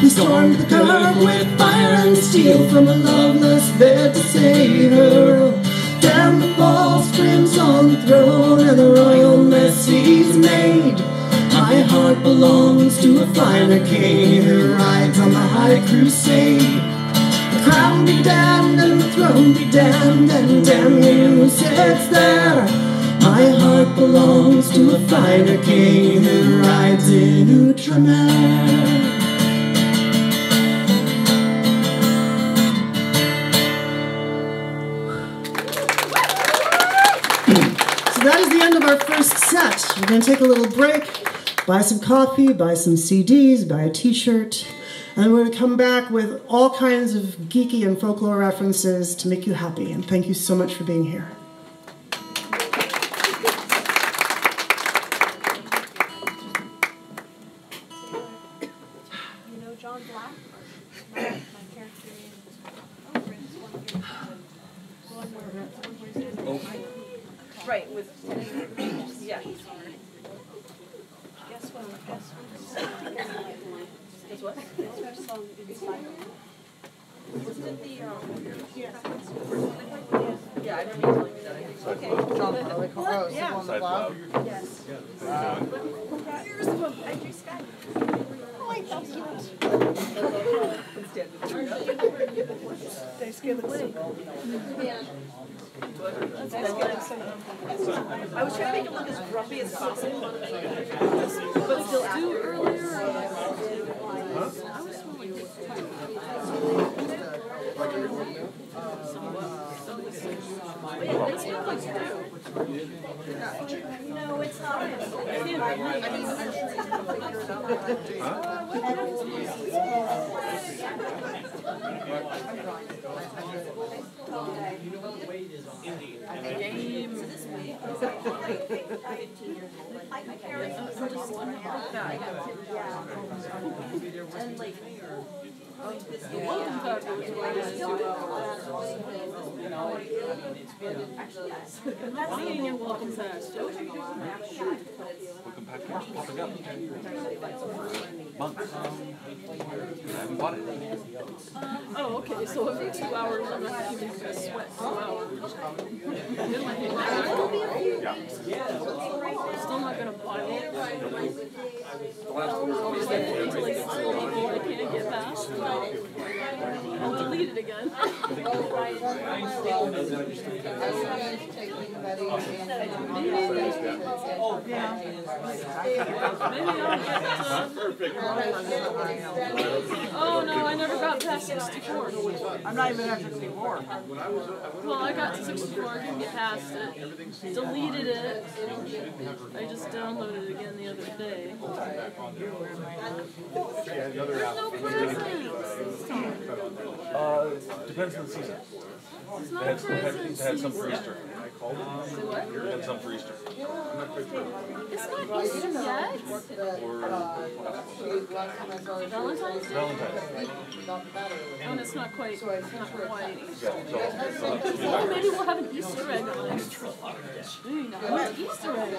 We stormed the curb with fire and steel from a loveless bed to save her. Damn the false prince on the throne and the royal mess he's made. My heart belongs to a finer king who rides on the high crusade. The crown be damned and the throne be damned, and damn him who sits there. My heart belongs to a finer king who rides in Outremer. That is the end of our first set. We're going to take a little break, buy some coffee, buy some CDs, buy a t-shirt, and we're going to come back with all kinds of geeky and folklore references to make you happy. And thank you so much for being here. You know John Black? My character in... Oh, one where he's Right, with, yeah. Guess what? Guess what? It's her song Inside. Wasn't it the, Yes. yeah, I remember you telling me that. Okay. John Harley, oh, so Yeah. on the Side cloud? cloud. Yes. Here's the one, I drew Sky. Oh, I felt cute. They scared the away. I was trying to make it look as grumpy as possible. But still Do earlier. No, it's not. And like, That's being in welcome fast. Welcome back here, popping up. Months. I haven't bought it. Oh, okay, so every 2 hours I'm not giving you a sweat 2 hours. Still not gonna buy it. Until I get to the level I can't get past. I'll delete it again. Maybe I'll get oh no, I never got past 64. I'm not even at 64. Well, I got to 64, I couldn't get past it. Deleted it. I just downloaded it again the other day. There's no presents. Depends on the season. It's They not had presents. some for Easter. Say what? They had some for Easter. It's not Easter yet. Valentine's Day? Valentine's. Oh, and it's not quite Easter. Yeah, Oh, maybe we'll have an Easter egg on it. Ooh, no, Easter eggs.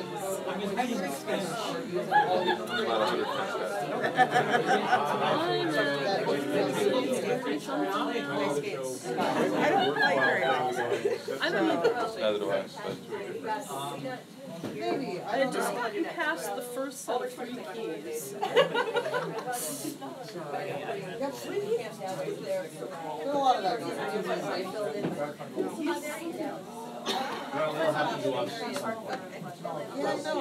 I don't like very much. I don't know. Neither do I. Maybe. I had just gotten past the first set of 3 keys. There are a lot of that going on. Yeah, no,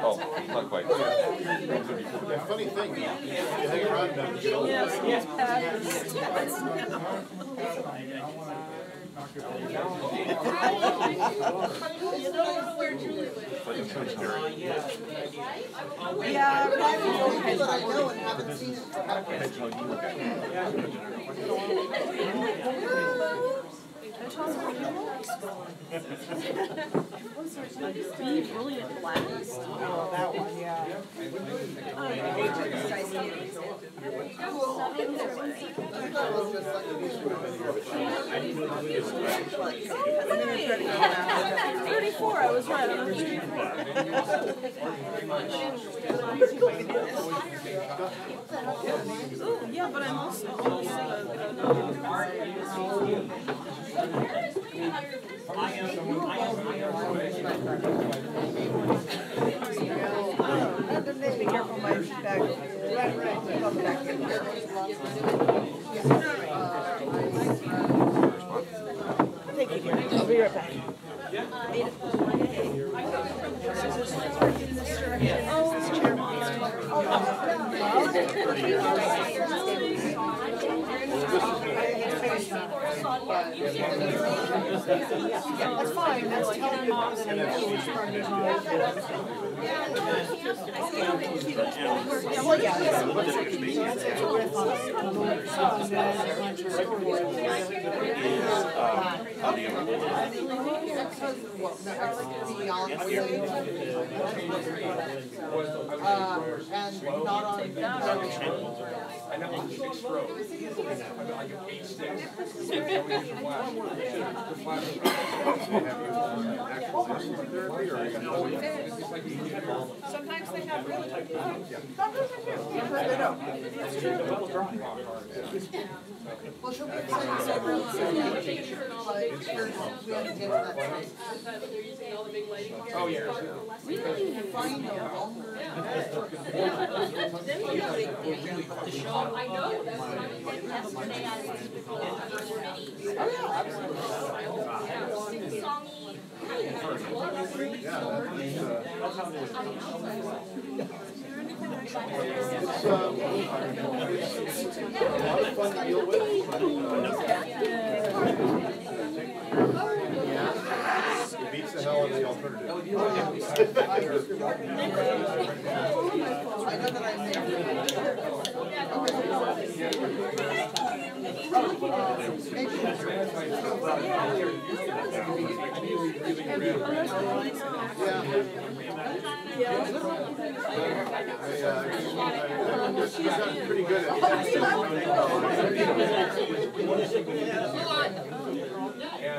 Oh, not quite. Yeah, funny thing, you hang around them, you get older. Yes, yes, yeah, but I don't know people that I know and haven't seen it forever. Be brilliant blast. Oh, that one, yeah. Hey, 34, I was right. I'm 34. Ooh, yeah, but I'm also Be careful, my back. Thank you, dear. I'll be right back. That's fine, that's telling you more than I know. Well, yeah, that's a riff on a song that I'm sure and not on I know, it's a big stroke. Like 8 sticks. Sometimes they have really good. well, she'll be excited to see her. Like, we have to get to that place. Oh, yeah. Find a longer. I know, that's what I did yesterday. I was fun to deal with. It beats the hell out of the alternative. I know that I made She's gotten pretty good at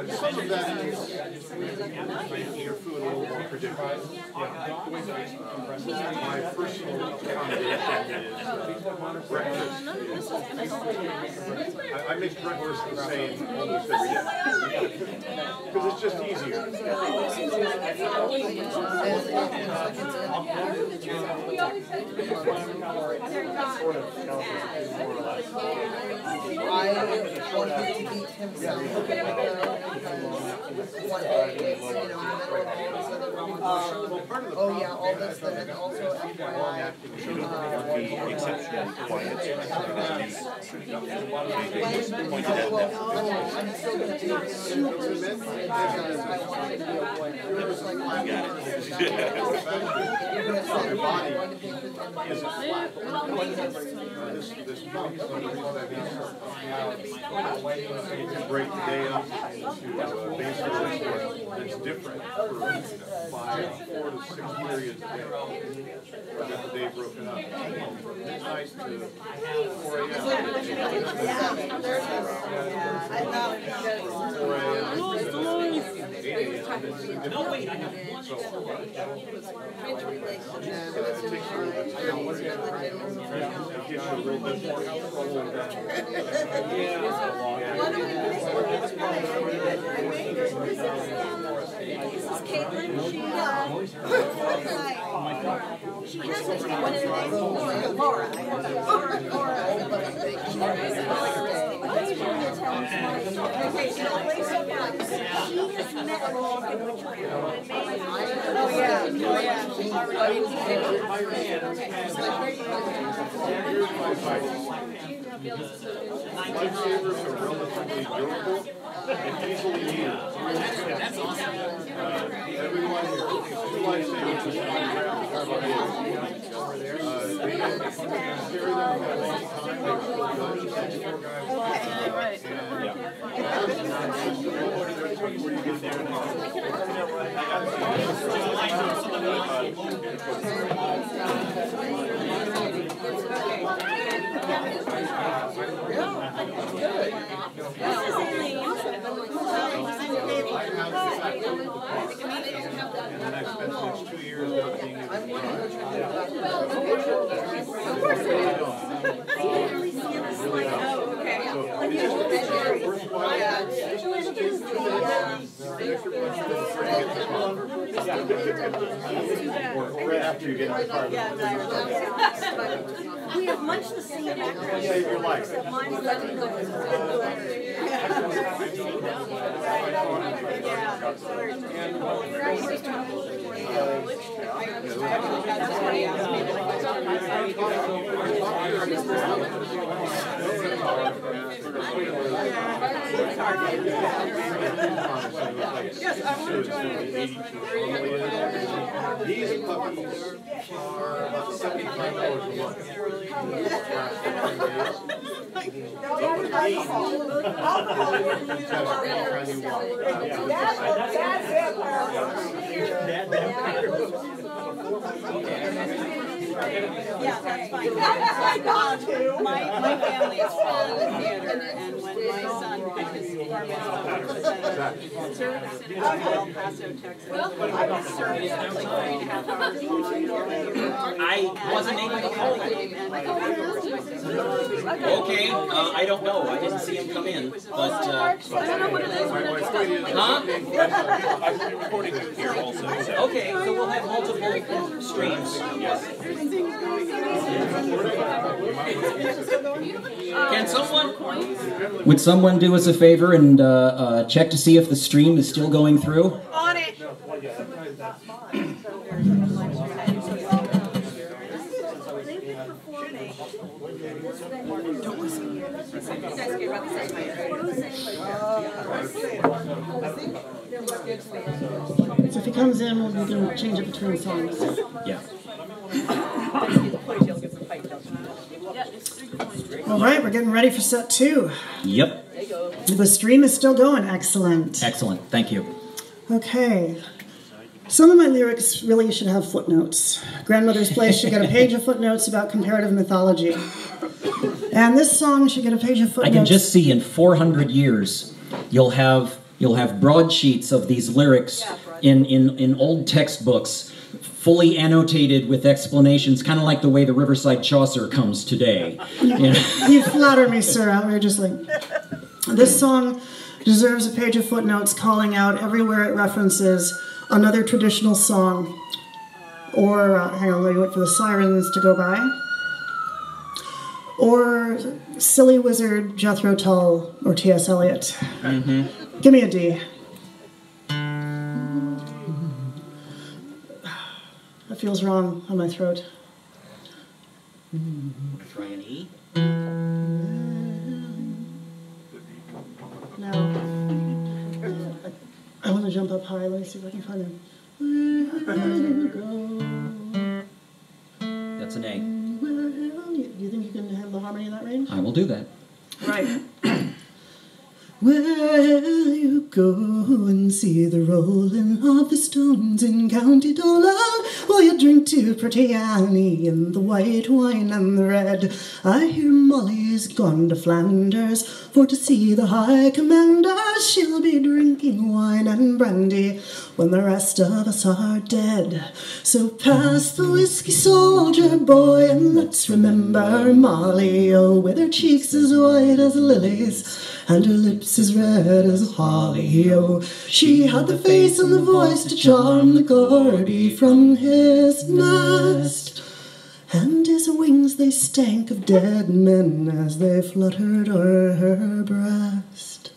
some of that is making your food a little more predictable. My personal commendation is breakfast. I make breakfast the same almost every day. Because it's just easier. I wanted to beat himself. Oh yeah, all this, and also FYI. Exceptionally quiet. I'm still going to be super because I want to be aware. It's like my body Isn't flat. This pump, you can break the day up into basically that's different for 4 to 6 periods a day. Get the day broken up. Midnight to 4 a.m. 4 a.m. 8 a.m. No, wait, I have one. So, it takes a little bit of time. It gives you a little bit more control of that. This is Caitlin. She has one of the Laura. Okay, so the place of she has met Logan, which oh yeah. Lifesavers are relatively durable and easily used. That's awesome. Everyone here, 2 lifesavers is 100 grams of carbohydrates. They don't carry them for a long time. They're still good. right. Where you get there now. And I've spent the next 2 years not being able to or right after you get in the car. We have much the same background. Save your life. Mine's letting go. Yes, I want to join it. These puppies are about $75 a month. Yeah, that's fine. My family is all in the theater, and when my son got his service in El Paso, Texas, service was like 3.5 hours long. I wasn't able to call him. Okay, I don't know. I didn't see him come in, but I don't know what it is, but it's huh? I'm recording here also. So. Okay, so we'll have multiple streams. Yes. Can someone? Would someone do us a favor and check to see if the stream is still going through? On it. So if he comes in, we can change it between songs. Yeah. All right, we're getting ready for set 2. Yep. The stream is still going. Excellent. Excellent. Thank you. Okay. Some of my lyrics really should have footnotes. Grandmother's Place should get a page of footnotes about comparative mythology. And this song should get a page of footnotes. I can just see in 400 years, you'll have broadsheets of these lyrics in old textbooks, fully annotated with explanations, kind of like the way the Riverside Chaucer comes today. You flatter me, sir, outrageously. This song deserves a page of footnotes calling out everywhere it references another traditional song. Or, hang on, let me wait for the sirens to go by. Or Silly Wizard, Jethro Tull, or T.S. Eliot. Mm-hmm. Give me a D. That feels wrong on my throat. Try an E. No. I want to jump up high. Let me see if I can find him. That's an A. Do you think you can handle the harmony in that range? I will do that. Right. Will you go and see the rolling of the stones in County Dolan? Will you drink to pretty Annie in the white wine and the red? I hear Molly's gone to Flanders for to see the High Commander. She'll be drinking wine and brandy when the rest of us are dead. So pass the whiskey, soldier boy, and let's remember Molly, oh, with her cheeks as white as lilies and her lips as red as holly, oh. She had the face and the voice to charm the Gordy from his nest, and his wings they stank of dead men as they fluttered o'er her breast.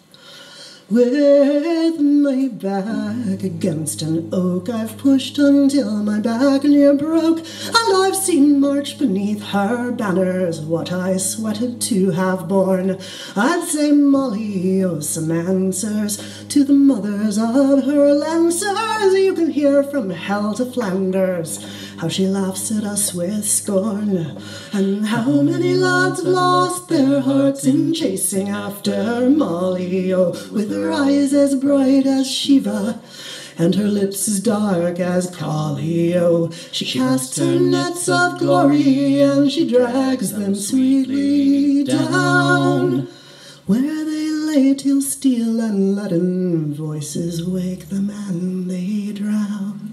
With my back against an oak I've pushed until my back near broke, and I've seen march beneath her banners what I sweated to have borne. I'd say, Molly, oh, some answers to the mothers of her lancers. You can hear from hell to Flanders how she laughs at us with scorn, and how many lads have lost their hearts in chasing after Molly, oh, with her eyes as bright as Shiva and her lips as dark as Kali, oh. She casts her nets of glory and she drags them sweetly down, where they lay till steel and leaden voices wake them and they drown.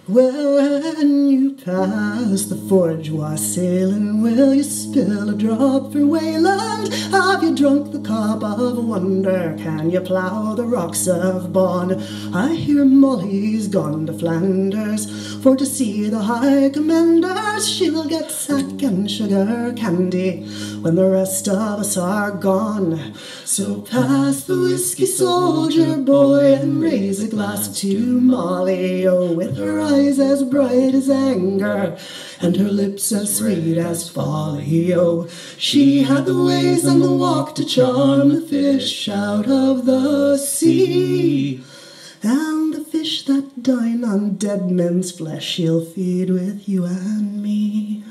When you pass the forge wassailing, will you spill a drop for Wayland? Have you drunk the cup of wonder? Can you plough the rocks of Bonn? I hear Molly's gone to Flanders For to see the high commanders, she'll get sack and sugar candy when the rest of us are gone. So pass the whiskey, soldier boy, and raise a glass to Molly, oh, with her eyes as bright as anger and her lips as sweet as folly, oh. She had the ways and the walk to charm the fish out of the sea. And the fish that dine on dead men's flesh, she'll feed with you and me.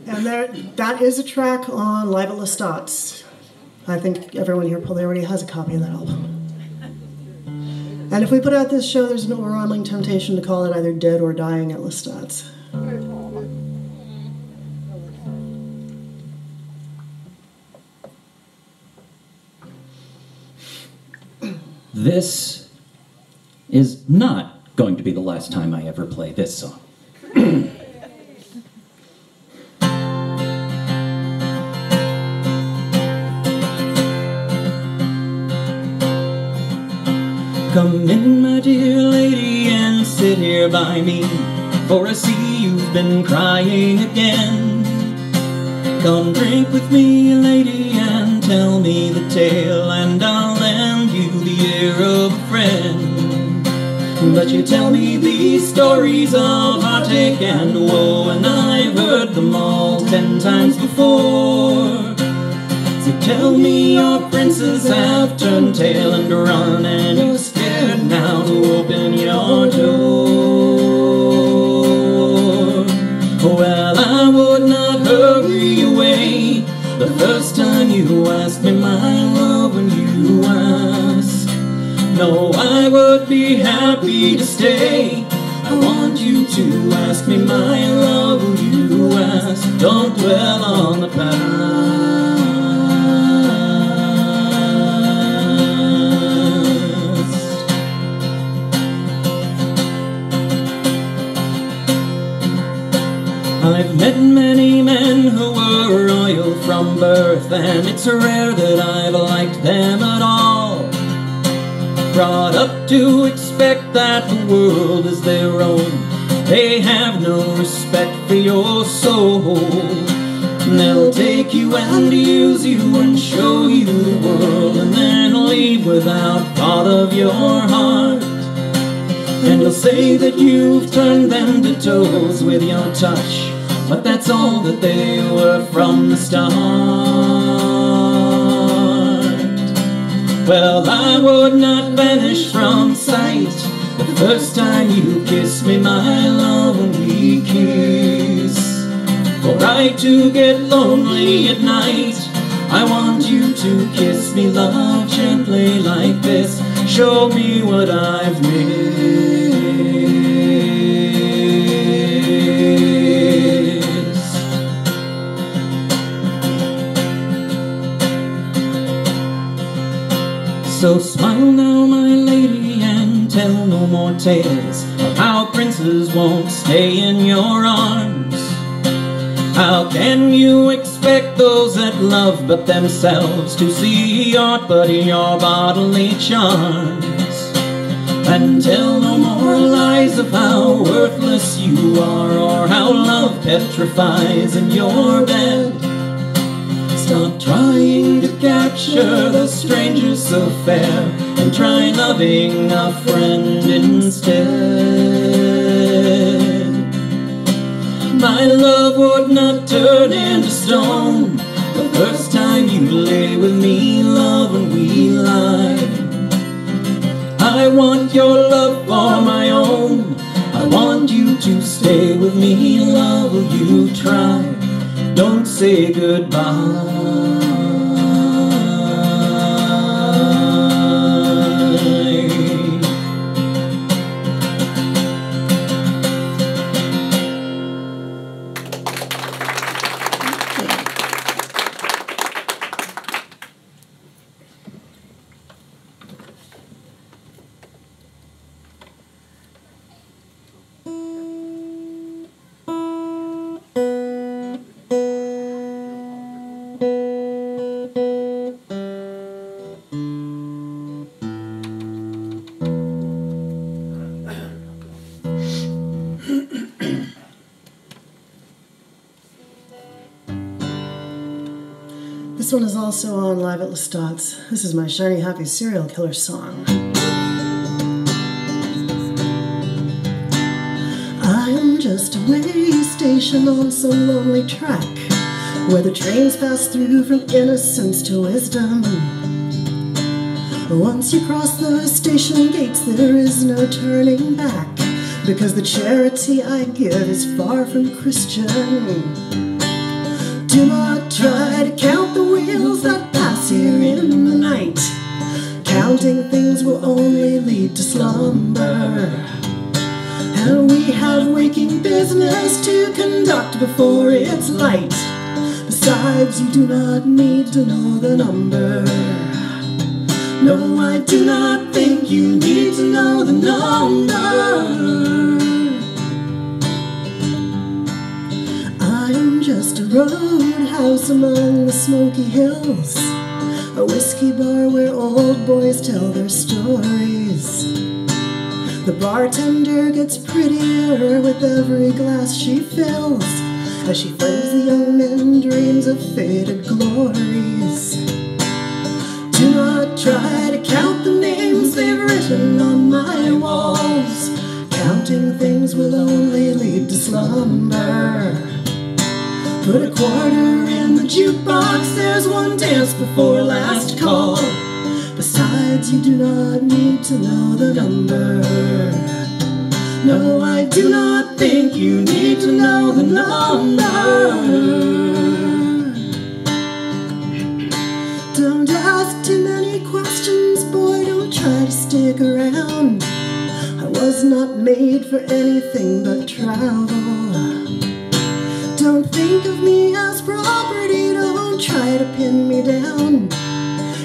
And that is a track on Live at Lestat's. I think everyone here probably already has a copy of that album. And if we put out this show, there's an overwhelming temptation to call it either Dead or Dying at Lestat's. This is not going to be the last time I ever play this song. Come in, my dear lady, and sit here by me, for I see you've been crying again. Come drink with me, lady, and tell me the tale, and I'll lend you the ear of a friend. But you tell me these stories of heartache and woe, and I've heard them all 10 times before. So tell me your princes have turned tail and run, and you're scared now to open your door. Well, I would not hurry away the first time you asked me my love when you asked. No, I would be happy to stay. I want you to ask me my love when you ask. Don't dwell on the past. I've met many men who were royal from birth, and it's rare that I've liked them at all. Brought up to expect that the world is their own, they have no respect for your soul. They'll take you and use you and show you the world, and then leave without thought of your heart. And you'll say that you've turned them to toes with your touch, but that's all that they were from the start. Well, I would not vanish from sight the first time you kissed me, my love, when we kiss. For I too get lonely at night, I want you to kiss me, love, gently like this. Show me what I've missed. So smile now, my lady, and tell no more tales of how princes won't stay in your arms. How can you expect those that love but themselves to see aught but your bodily charms? And tell no more lies of how worthless you are, or how love petrifies in your bed. Stop trying to capture the stranger so fair, and try loving a friend instead. My love would not turn into stone the first time you lay with me, love, and we lie. I want your love for my own. I want you to stay with me, love. Will you try? Don't say goodbye. This one is also on live at Lestat's. This is my Shiny Happy Serial Killer song. I am just a way station on some lonely track, where the trains pass through from innocence to wisdom. Once you cross those station gates, there is no turning back, because the charity I give is far from Christian. Do not try to count the wheels that pass here in the night. Counting things will only lead to slumber. And we have waking business to conduct before it's light. Besides, you do not need to know the number. No, I do not think you need to know the number. I am just a roadhouse among the smoky hills, a whiskey bar where old boys tell their stories. The bartender gets prettier with every glass she fills, as she finds the young men dreams of faded glories. Do not try to count the names they've written on my walls. Counting things will only lead to slumber. Put a quarter in the jukebox, there's one dance before last call. Besides, you do not need to know the number. No, I do not think you need to know the number. Don't ask too many questions, boy, don't try to stick around. I was not made for anything but travel. Don't think of me as property, don't try to pin me down.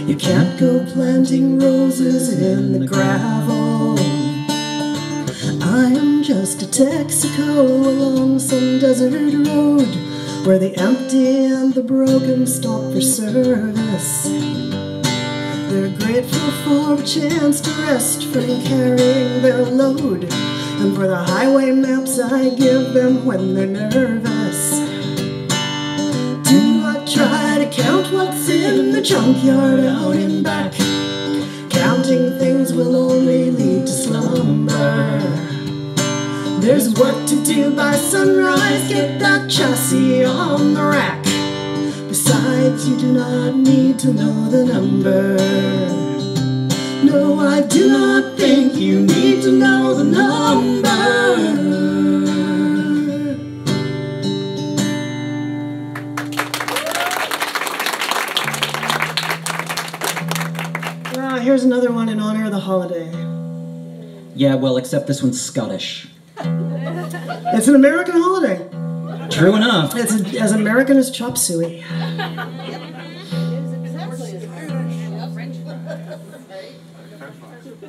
You can't go planting roses in the gravel. I am just a Texaco along some desert road, where the empty and the broken stop for service. They're grateful for a chance to rest from carrying their load, and for the highway maps I give them when they're nervous. Do not try to count what's in the junkyard out in back. Counting things will only lead to slumber. There's work to do by sunrise, get that chassis on the rack. Besides, you do not need to know the number. No, I do not think you need to know the number. Here's another one in honor of the holiday. Yeah, well, except this one's Scottish. It's an American holiday. True enough. It's as American as chop suey.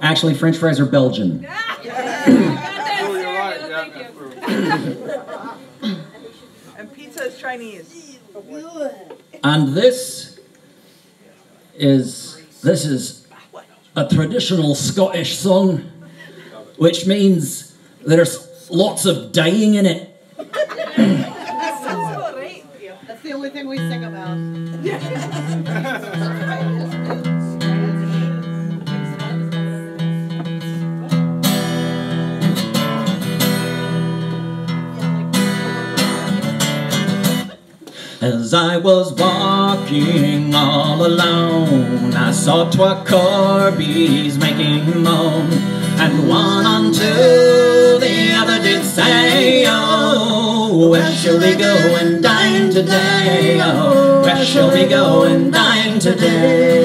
Actually, French fries are Belgian. And pizza is Chinese. And this is a traditional Scottish song, which means there's lots of dying in it. That's the only thing we sing about. As I was walking all alone, I saw twa corbies making moan, and one unto the other did say, oh, where shall we go and dine today? Oh, where shall we go and dine today?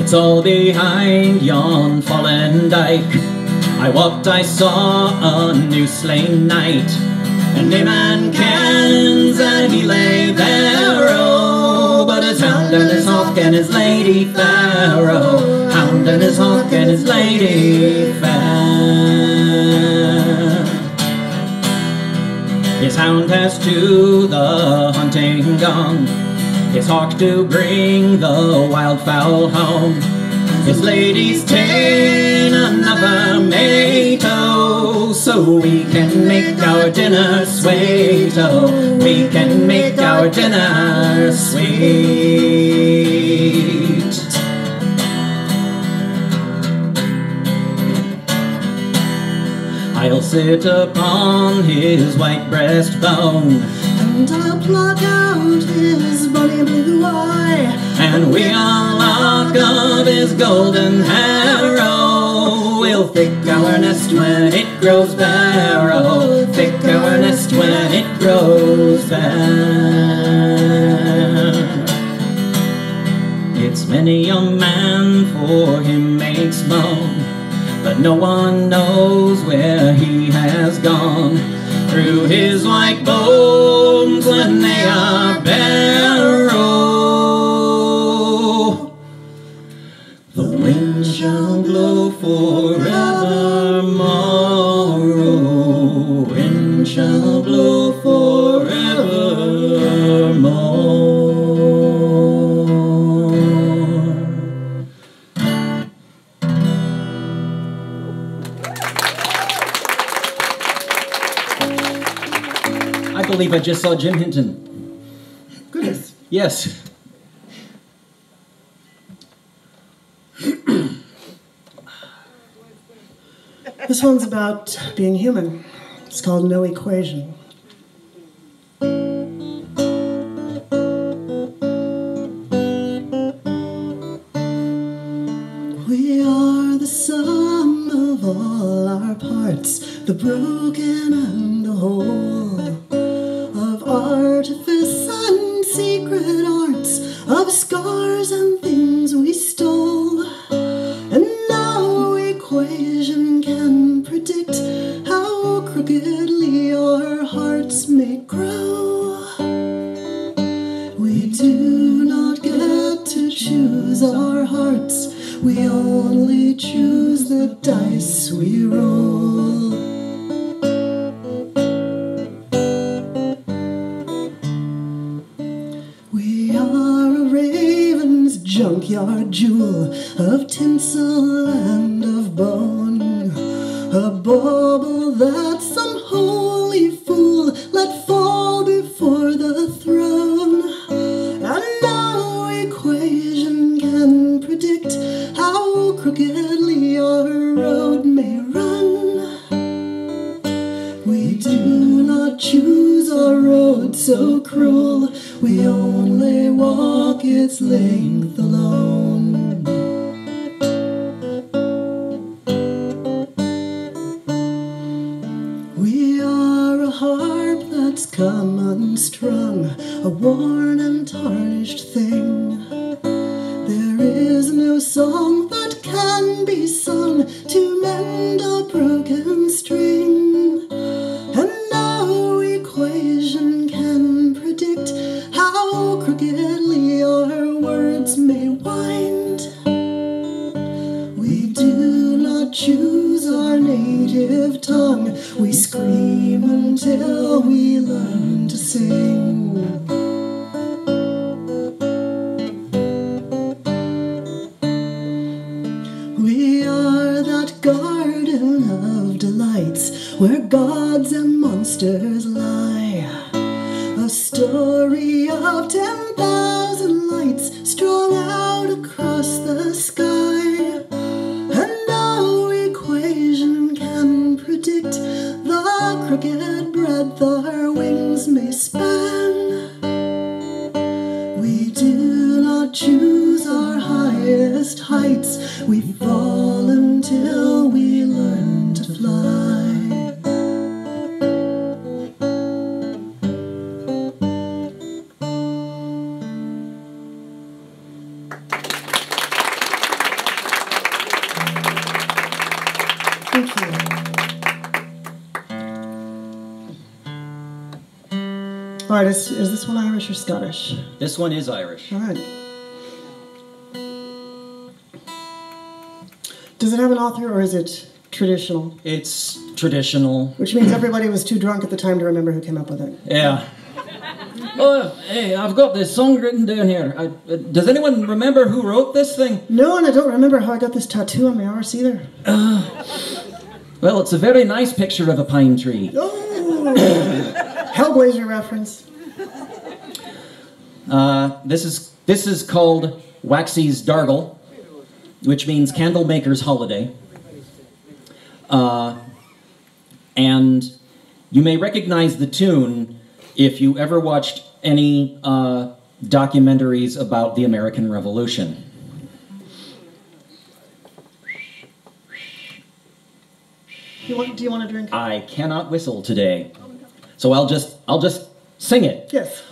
It's all behind yon fallen dyke. I walked, I saw a new slain knight, and a man kens and he lay there, oh, but his hound and his hawk and his lady fair, oh, hound and his hawk and his lady fair. His hound has to the hunting gone, his hawk to bring the wildfowl home. His lady's ta'en another mato, so we can make our dinner sweet. Oh, we can make our dinner sweet. I'll sit upon his white breastbone, and I'll pluck out his bonny blue eye, and we'll lock of his golden harrow. We'll pick our nest when it grows bare, oh, pick our nest when it grows bare. It's many a man for him makes moan, but no one knows where he has gone. Through his white bones when they are bare, oh, the wind shall blow forevermore, oh, wind shall blow forevermore. I believe I just saw Jim Hinton. Goodness. Yes. This one's about being human. It's called No Equation. We are the sum of all our parts, the broken and the whole, of artifice and secret arts, of scars and things we stole. And no equation can predict how crookedly our hearts may grow. We do not get to choose our hearts, we only choose the dice we roll. We are a raven's junkyard jewel of tinsel and of bone, a bauble that some holy fool let fall before the throne. And no equation can predict how crookedly our road may run. We do not choose our road so cruel, we only walk its length alone. We are a harp that's come unstrung, a worn and tarnished thing. There is no song that can be sung to mend a broken string. And no equation can predict how crookedly our words may wind. We do not choose our native tongue, we scream until we learn to sing. We are that garden of delights where gods and monsters lie, a story of 10,000 lights strung out across the sky. And no equation can predict the crooked breadth our wings may span. We do not choose our highest heights, we fall until we learn to fly. Thank you. All right, is this one Irish or Scottish? This one is Irish. All right. Does it have an author or is it traditional? It's traditional. Which means everybody was too drunk at the time to remember who came up with it. Yeah. Oh, hey, I've got this song written down here. Does anyone remember who wrote this thing? No, and I don't remember how I got this tattoo on my arse either. Well, it's a very nice picture of a pine tree. Oh, Hellblazer reference. This is called Waxy's Dargle, which means Candlemaker's Holiday. And you may recognize the tune if you ever watched any documentaries about the American Revolution. Do you want a drink? I cannot whistle today, so I'll just sing it. Yes.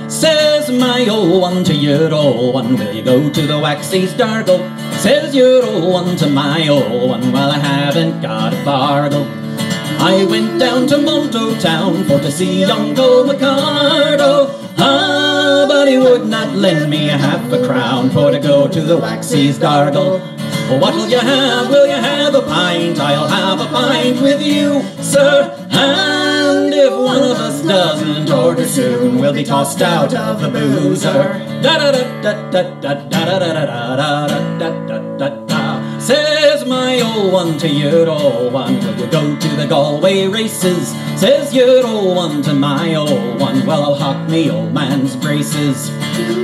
Says my old one to your old one, will you go to the Waxy's Dargle? Says your old one to my old one, well, I haven't got a bargle. I went down to Monto town for to see Uncle McCardo. Ah, but he would not lend me a half a crown for to go to the Waxy's Dargle. What'll you have? Will you have a pint? I'll have a pint with you, sir. And if one of us doesn't order soon, we'll be tossed out of the boozer. Says my old one to your old one, will you go to the Galway races? Says your old one to my old one, well, I'll hock me old man's braces.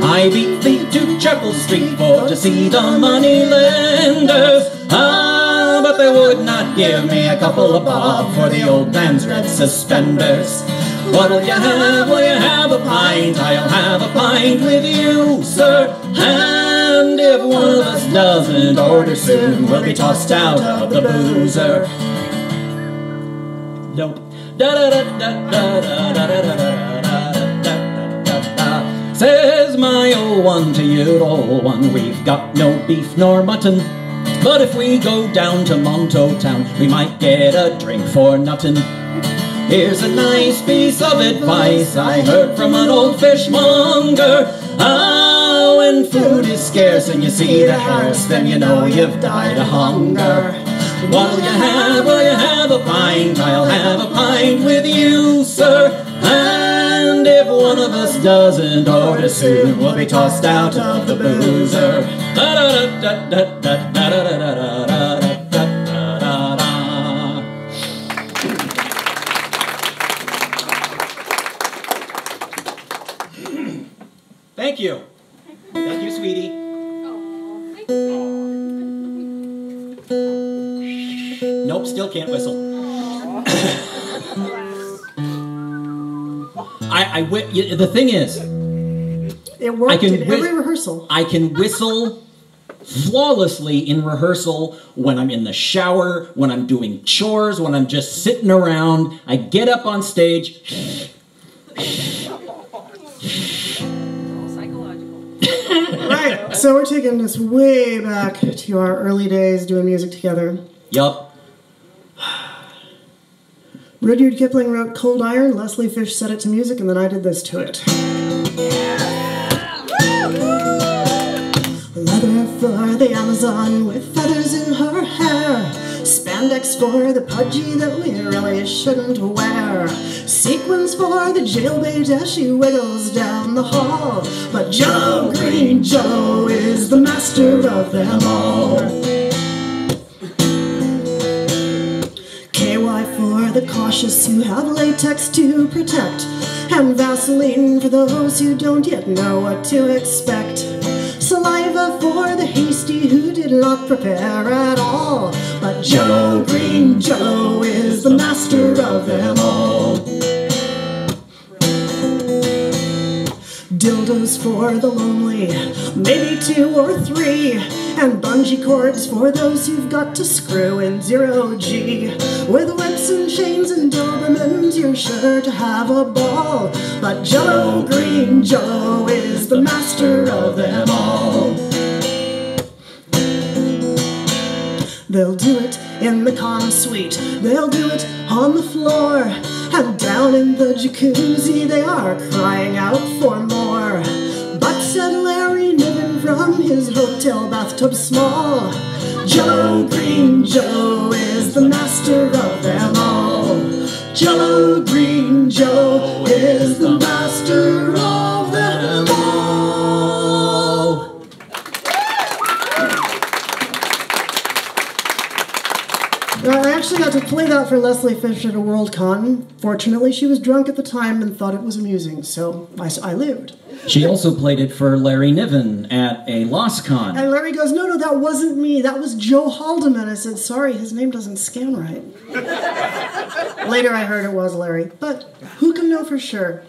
I beat thee to Chapel Street for to see the moneylenders. Ah, but they would not give me a couple of bob for the old man's red suspenders. What'll you have? Will you have a pint? I'll have a pint with you, sir. And if one of us doesn't order soon, we'll be tossed out of the boozer. Nope. Says my old one to your old one, we've got no beef nor mutton, but if we go down to Monto town, we might get a drink for nothing. Here's a nice piece of advice I heard from an old fishmonger. Ah, when food is scarce and you see the hearse, then you know you've died of hunger. What'll you have? Will you have a pint? I'll have a pint with you, sir. And if one of us doesn't order soon, we'll be tossed out of the boozer. Thank you. Thank you, sweetie. Nope, still can't whistle. The thing is, it worked in every rehearsal. I can whistle flawlessly in rehearsal when I'm in the shower, when I'm doing chores, when I'm just sitting around. I get up on stage. Right, so we're taking this way back to our early days doing music together. Yup. Rudyard Kipling wrote Cold Iron, Leslie Fish set it to music, and then I did this to it. Leather for the Amazon with feathers in her hair. Spandex for the pudgy that we really shouldn't wear. Sequins for the jailbait as she wiggles down the hall. But Joe, Green Joe, is the master of them all. KY for the cautious who have latex to protect, and Vaseline for those who don't yet know what to expect. Saliva for the hasty who did not prepare at all. But Joe, Green Joe, is the master of them all. Dildos for the lonely, maybe 2 or 3, and bungee cords for those who've got to screw in 0G. With whips and chains and Dobermans, you're sure to have a ball. But Joe, Green Joe, is the master of them all. They'll do it in the con suite, they'll do it on the floor, and down in the jacuzzi they are crying out for more. But said Larry Niven from his hotel bathtub small, Joe, Green Joe, is the master of them all. Jello, green Jello is the master of them all. I actually got to play that for Leslie Fisher at a Worldcon. Fortunately, she was drunk at the time and thought it was amusing, so I lived. She also played it for Larry Niven at a Lonsdale. And Larry goes, no, that wasn't me. That was Joe Haldeman. I said, sorry, his name doesn't scan right. Later I heard it was Larry, but who can know for sure?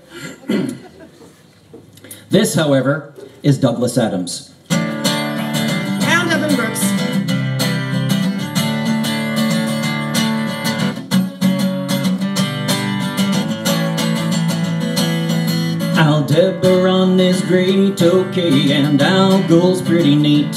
This, however, is Douglas Adams. And Eben Brooks. Aldebaran is great, okay, and Al Ghul's pretty neat.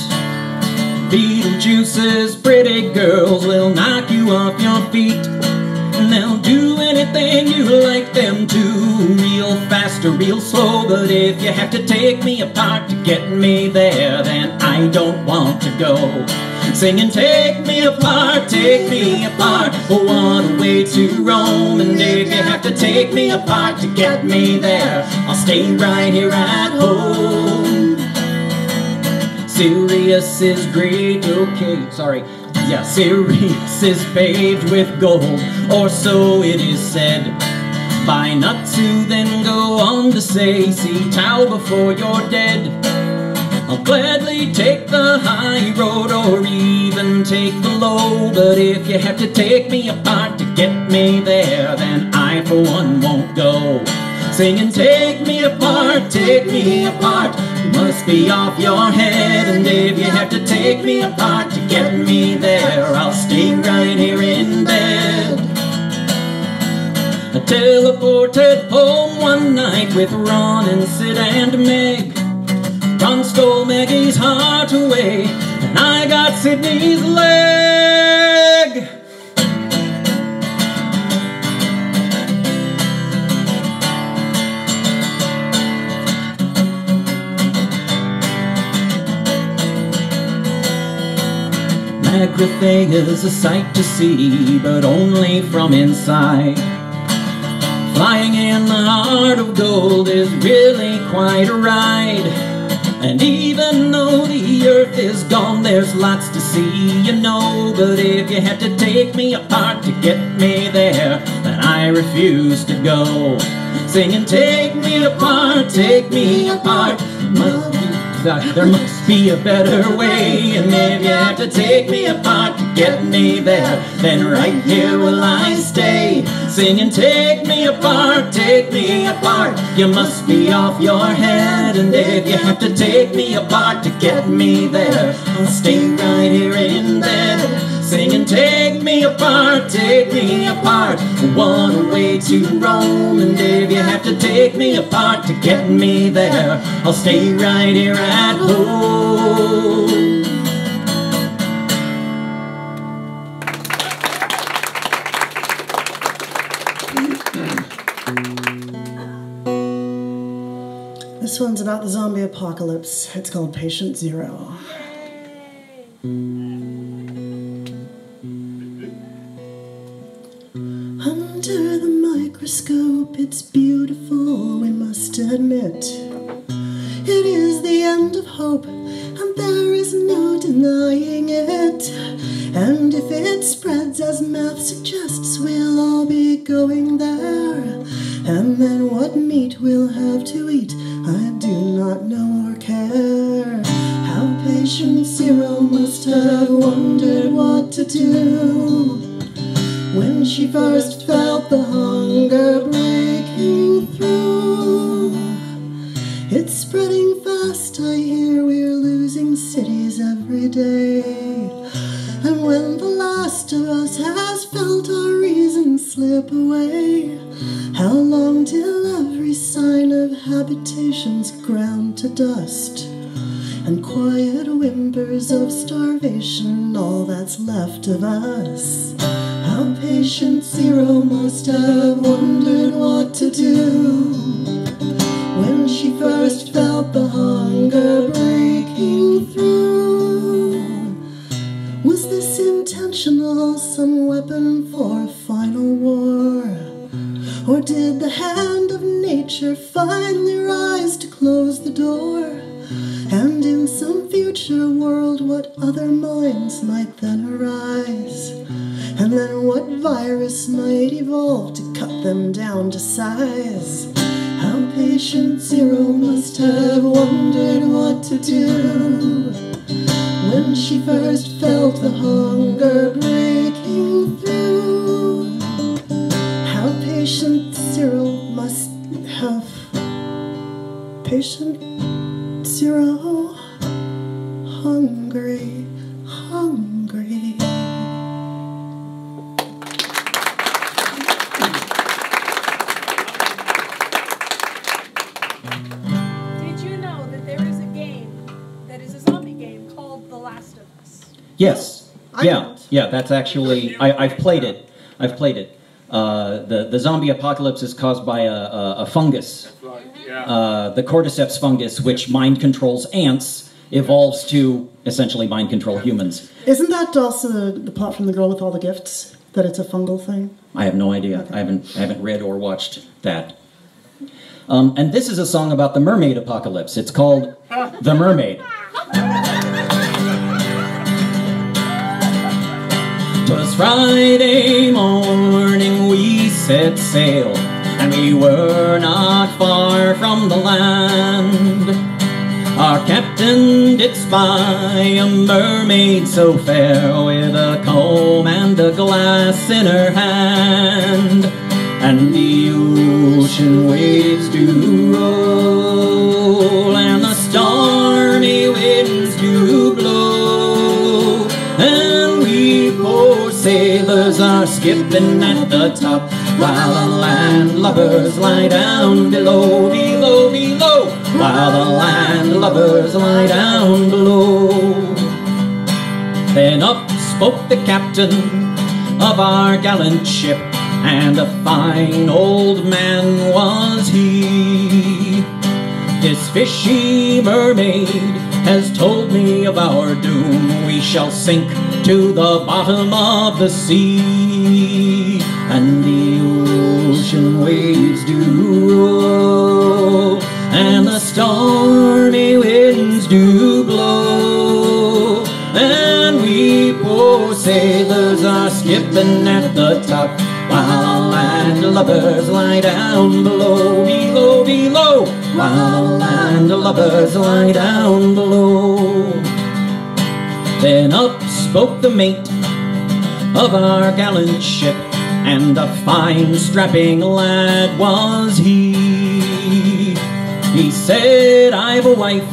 Beetlejuice's pretty girls will knock you off your feet, and they'll do anything you like them to, real fast or real slow. But if you have to take me apart to get me there, then I don't want to go. Singing, take me apart, oh, what a way to roam. And if you have to take me apart to get me there, I'll stay right here at home. Sirius is great, okay, sorry. Yeah, Sirius is paved with gold, or so it is said. By nuts who then go on to say, see Tao before you're dead. I'll gladly take the high road or even take the low, but if you have to take me apart to get me there, then I for one won't go. Singing, take me apart, you must be off your head. And if you have to take me apart to get me there, I'll stay right here in bed. I teleported home one night with Ron and Sid and Meg. Ron stole Maggie's heart away, and I got Sydney's leg. Agrathea's a sight to see, but only from inside. Flying in the heart of gold is really quite a ride. And even though the earth is gone, there's lots to see, you know. But if you have to take me apart to get me there, then I refuse to go. Singing, take me apart, there must be a better way. And if you have to take me apart to get me there, then right here will I stay. Singing, take me apart, you must be off your head. And if you have to take me apart to get me there, I'll stay right here in bed. Singing, take me apart, what a way to roam. And if you have to take me apart to get me there, I'll stay right here at home. This one's about the zombie apocalypse. It's called Patient Zero. Under the microscope, it's beautiful, we must admit. It is the end of hope, and there is no denying it. And if it spreads as math suggests, we'll all be going there. And then what meat we'll have to eat, I do not know or care. How patient Zero must have wondered what to do when she first felt the hunger breaking through. It's spreading fast, I hear we're losing cities every day. And when the last of us has felt our reason slip away, how long till every sign of habitation's ground to dust, and quiet whimpers of starvation all that's left of us? How patient Zero must have wondered what to do when she first felt the hunger breaking through. Was this intentional, some weapon for a final war? Or did the hand of nature finally rise to close the door? And in some future world, what other minds might then arise? And then what virus might evolve to cut them down to size? How patient Zero must have wondered what to do when she first felt the hunger breaking through. How patient Zero must have. Patient Zero, hungry, hungry. Did you know that there is a game that is a zombie game called The Last of Us? Yes. Yeah, that's actually, I've played it. The zombie apocalypse is caused by a fungus. The cordyceps fungus, which mind controls ants, evolves to essentially mind control humans. Isn't that also the plot from The Girl with All the Gifts? That it's a fungal thing? I have no idea. Okay. I haven't read or watched that. And this is a song about the mermaid apocalypse. It's called The Mermaid. 'Twas Friday morning we set sail, and we were not far from the land. Our captain did spy a mermaid so fair, with a comb and a glass in her hand. And the ocean waves do roll, and the stormy winds do blow, and we poor sailors are skipping at the top, while the landlubbers lie down below, below, below, while the landlubbers lie down below. Then up spoke the captain of our gallant ship, and a fine old man was he. This fishy mermaid has told me of our doom. We shall sink to the bottom of the sea, and the ocean waves do roll, and the stormy winds do blow, and we poor sailors are skipping at the top, while the landlubbers lie down below, below, below, while the landlubbers lie down below. Then up spoke the mate of our gallant ship, and a fine strapping lad was he. He said, I've a wife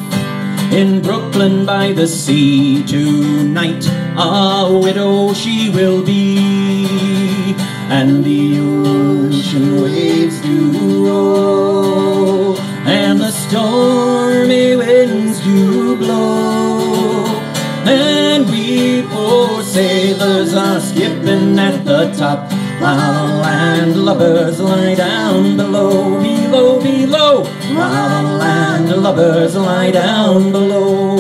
in Brooklyn by the sea. Tonight a widow she will be, and the ocean waves do roll, and the stormy winds do blow, and we poor sailors are skipping at the top, while the landlubbers lie down below, below, below, while the landlubbers lie down below.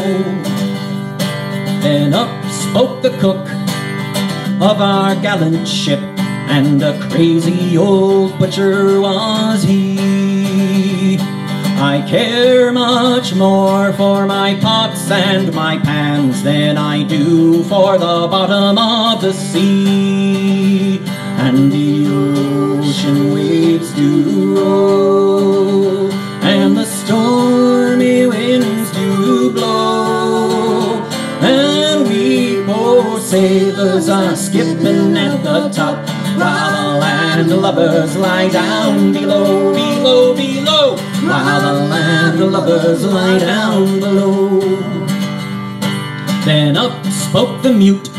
Then up spoke the cook of our gallant ship, and a crazy old butcher was he. I care much more for my pots and my pans than I do for the bottom of the sea, and the ocean waves do roll, and the stormy winds do blow, and we poor sailors are skipping at the top, while the landlubbers lie down below, below, below, while the landlubbers lie down below. Then up spoke the mute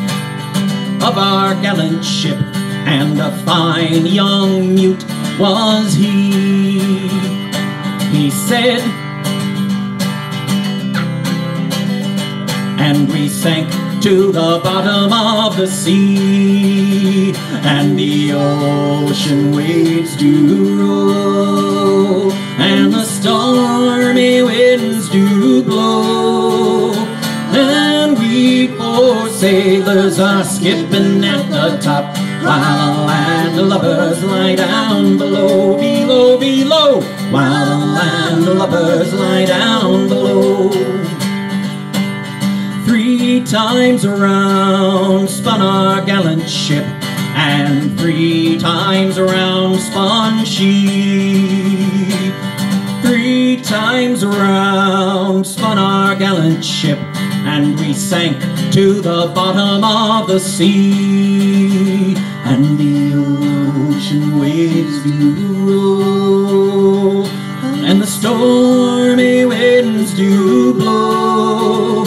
of our gallant ship, and a fine young mute was he. He said, and we sank to the bottom of the sea, and the ocean waves do roll, and the stormy winds do blow, and we poor sailors are skipping at the top, while the landlubbers lie down below, below, below, while the landlubbers lie down below. 3 times around spun our gallant ship, and 3 times around spun she. 3 times around spun our gallant ship, and we sank to the bottom of the sea. And the ocean waves do roll, and the stormy winds do blow,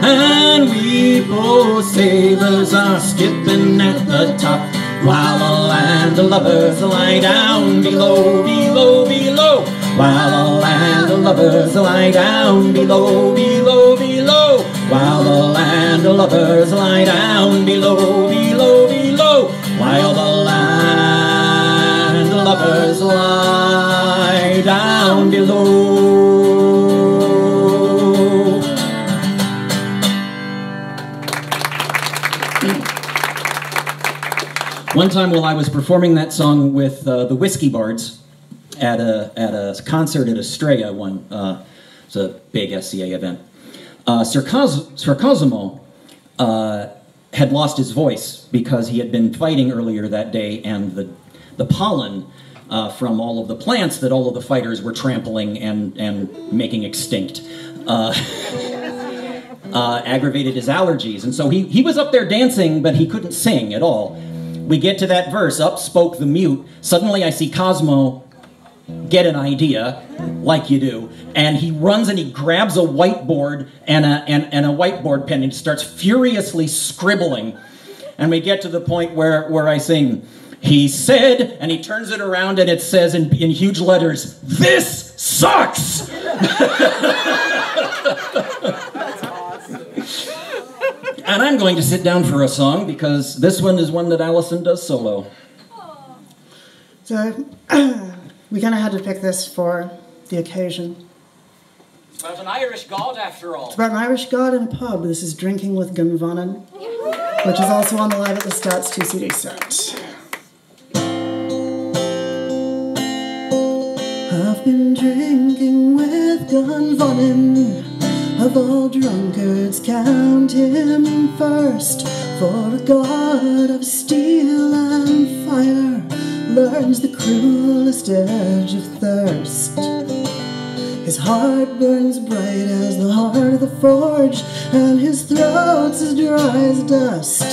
and we poor sailors are skipping at the top, while the landlubbers lie down below, below, below, while the landlubbers lie down below, below, below, while the landlubbers lie down below, below, below, while the landlubbers lie down below. One time while I was performing that song with the Whiskey Bards at a concert at Estrella, it's a big SCA event, Sir Cosimo had lost his voice because he had been fighting earlier that day, and the pollen from all of the plants that all of the fighters were trampling and making extinct aggravated his allergies. And so he was up there dancing, but he couldn't sing at all. We get to that verse, up spoke the mute. Suddenly I see Cosmo get an idea, like you do, and he runs and he grabs a whiteboard and a whiteboard pen and starts furiously scribbling. And we get to the point where I sing, "He said," and he turns it around and it says in huge letters, "This sucks!" And I'm going to sit down for a song because this one is one that Allison does solo. So we kind of had to pick this for the occasion. It's about an Irish god, after all. It's about an Irish god in a pub. This is Drinking with Gunvannon, which is also on the Live at Lestat's 2 CD set. I've been drinking with Gunvannon. Of all drunkards, count him first. For a god of steel and fire learns the cruelest edge of thirst. His heart burns bright as the heart of the forge, and his throat's as dry as dust.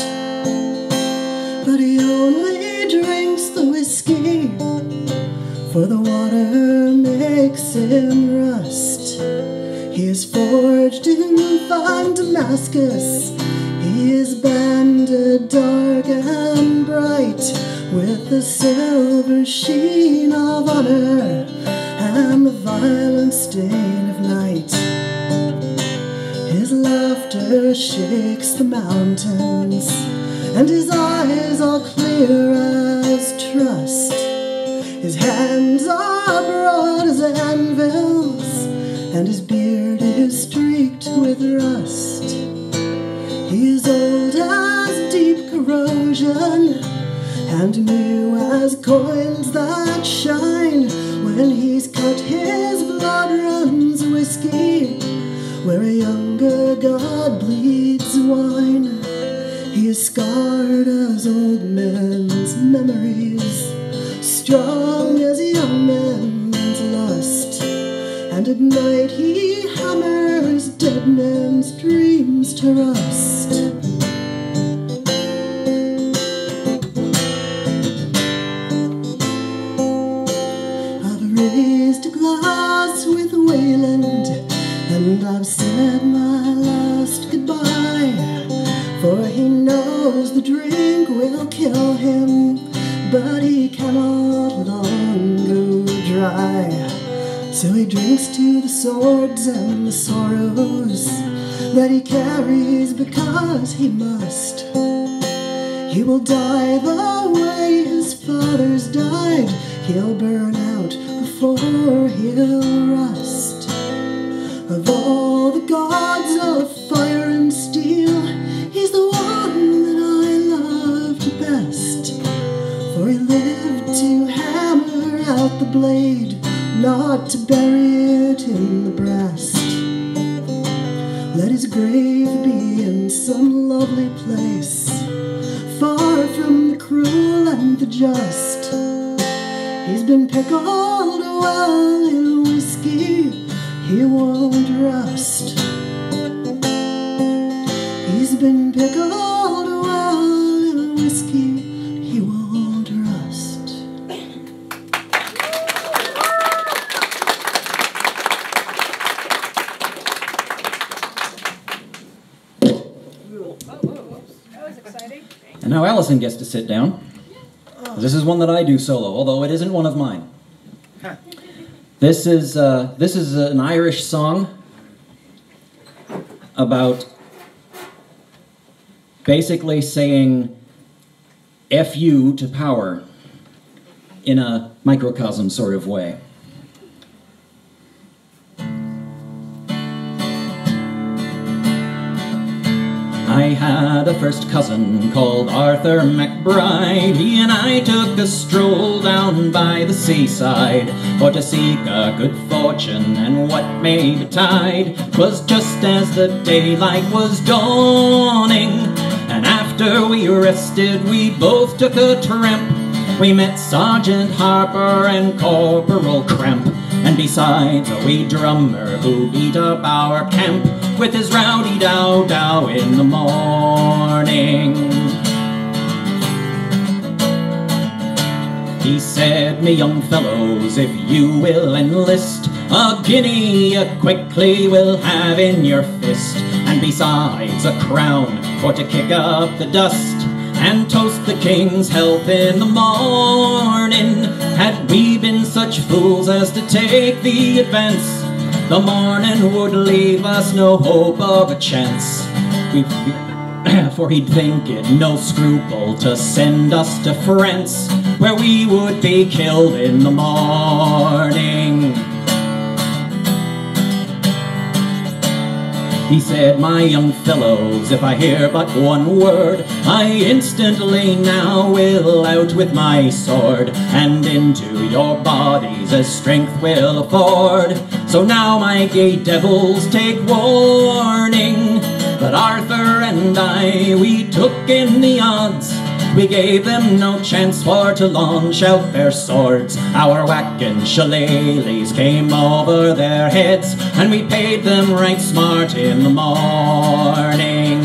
But he only drinks the whiskey, for the water makes him rust. He is forged in fine Damascus, he is banded dark and bright, with the silver sheen of honor and the violent stain of night. His laughter shakes the mountains, and his eyes are clear as trust. His hands are broad as anvils, and his beard is streaked with rust. He is old as deep corrosion, and new as coins that shine. When he's cut, his blood runs whiskey, where a younger god bleeds wine. He is scarred as old men's memories, strong as young men's lust. And at night he hammers dead men's dreams to rust. I've raised a glass with Wayland, and I've said my last goodbye. For he knows the drink will kill him, but he cannot long go dry. So he drinks to the swords and the sorrows that he carries because he must. He will die the way his fathers died. He'll burn out before he'll rust. Of all the gods of fire and steel, he's the one that I loved best. For he lived to hammer out the blade, not to bury it in the breast. Let his grave be in some lovely place, far from the cruel and the just. He's been pickled well in whiskey, he won't rust. He's been pickled well in whiskey, he won't rust. That was exciting. And now Allison gets to sit down. This is one that I do solo, although it isn't one of mine. This is an Irish song about basically saying F you to power in a microcosm sort of way. I had a first cousin called Arthur MacBride. He and I took a stroll down by the seaside for to seek a good fortune and what may betide. 'Twas just as the daylight was dawning, and after we rested we both took a tramp. We met Sergeant Harper and Corporal Cramp, and besides a wee drummer who beat up our camp with his rowdy dow dow in the morning. He said, "Me young fellows, if you will enlist, a guinea you quickly will have in your fist, and besides a crown for to kick up the dust, and toast the king's health in the morning. Had we been such fools as to take the advance, the morning would leave us no hope of a chance. For he'd think it no scruple to send us to France, where we would be killed in the morning." He said, "My young fellows, if I hear but one word, I instantly now will out with my sword, and into your bodies as strength will afford. So now, my gay devils, take warning." But Arthur and I, we took in the odds. We gave them no chance for to launch out their swords. Our whacking shillelaghs came over their heads, and we paid them right smart in the morning.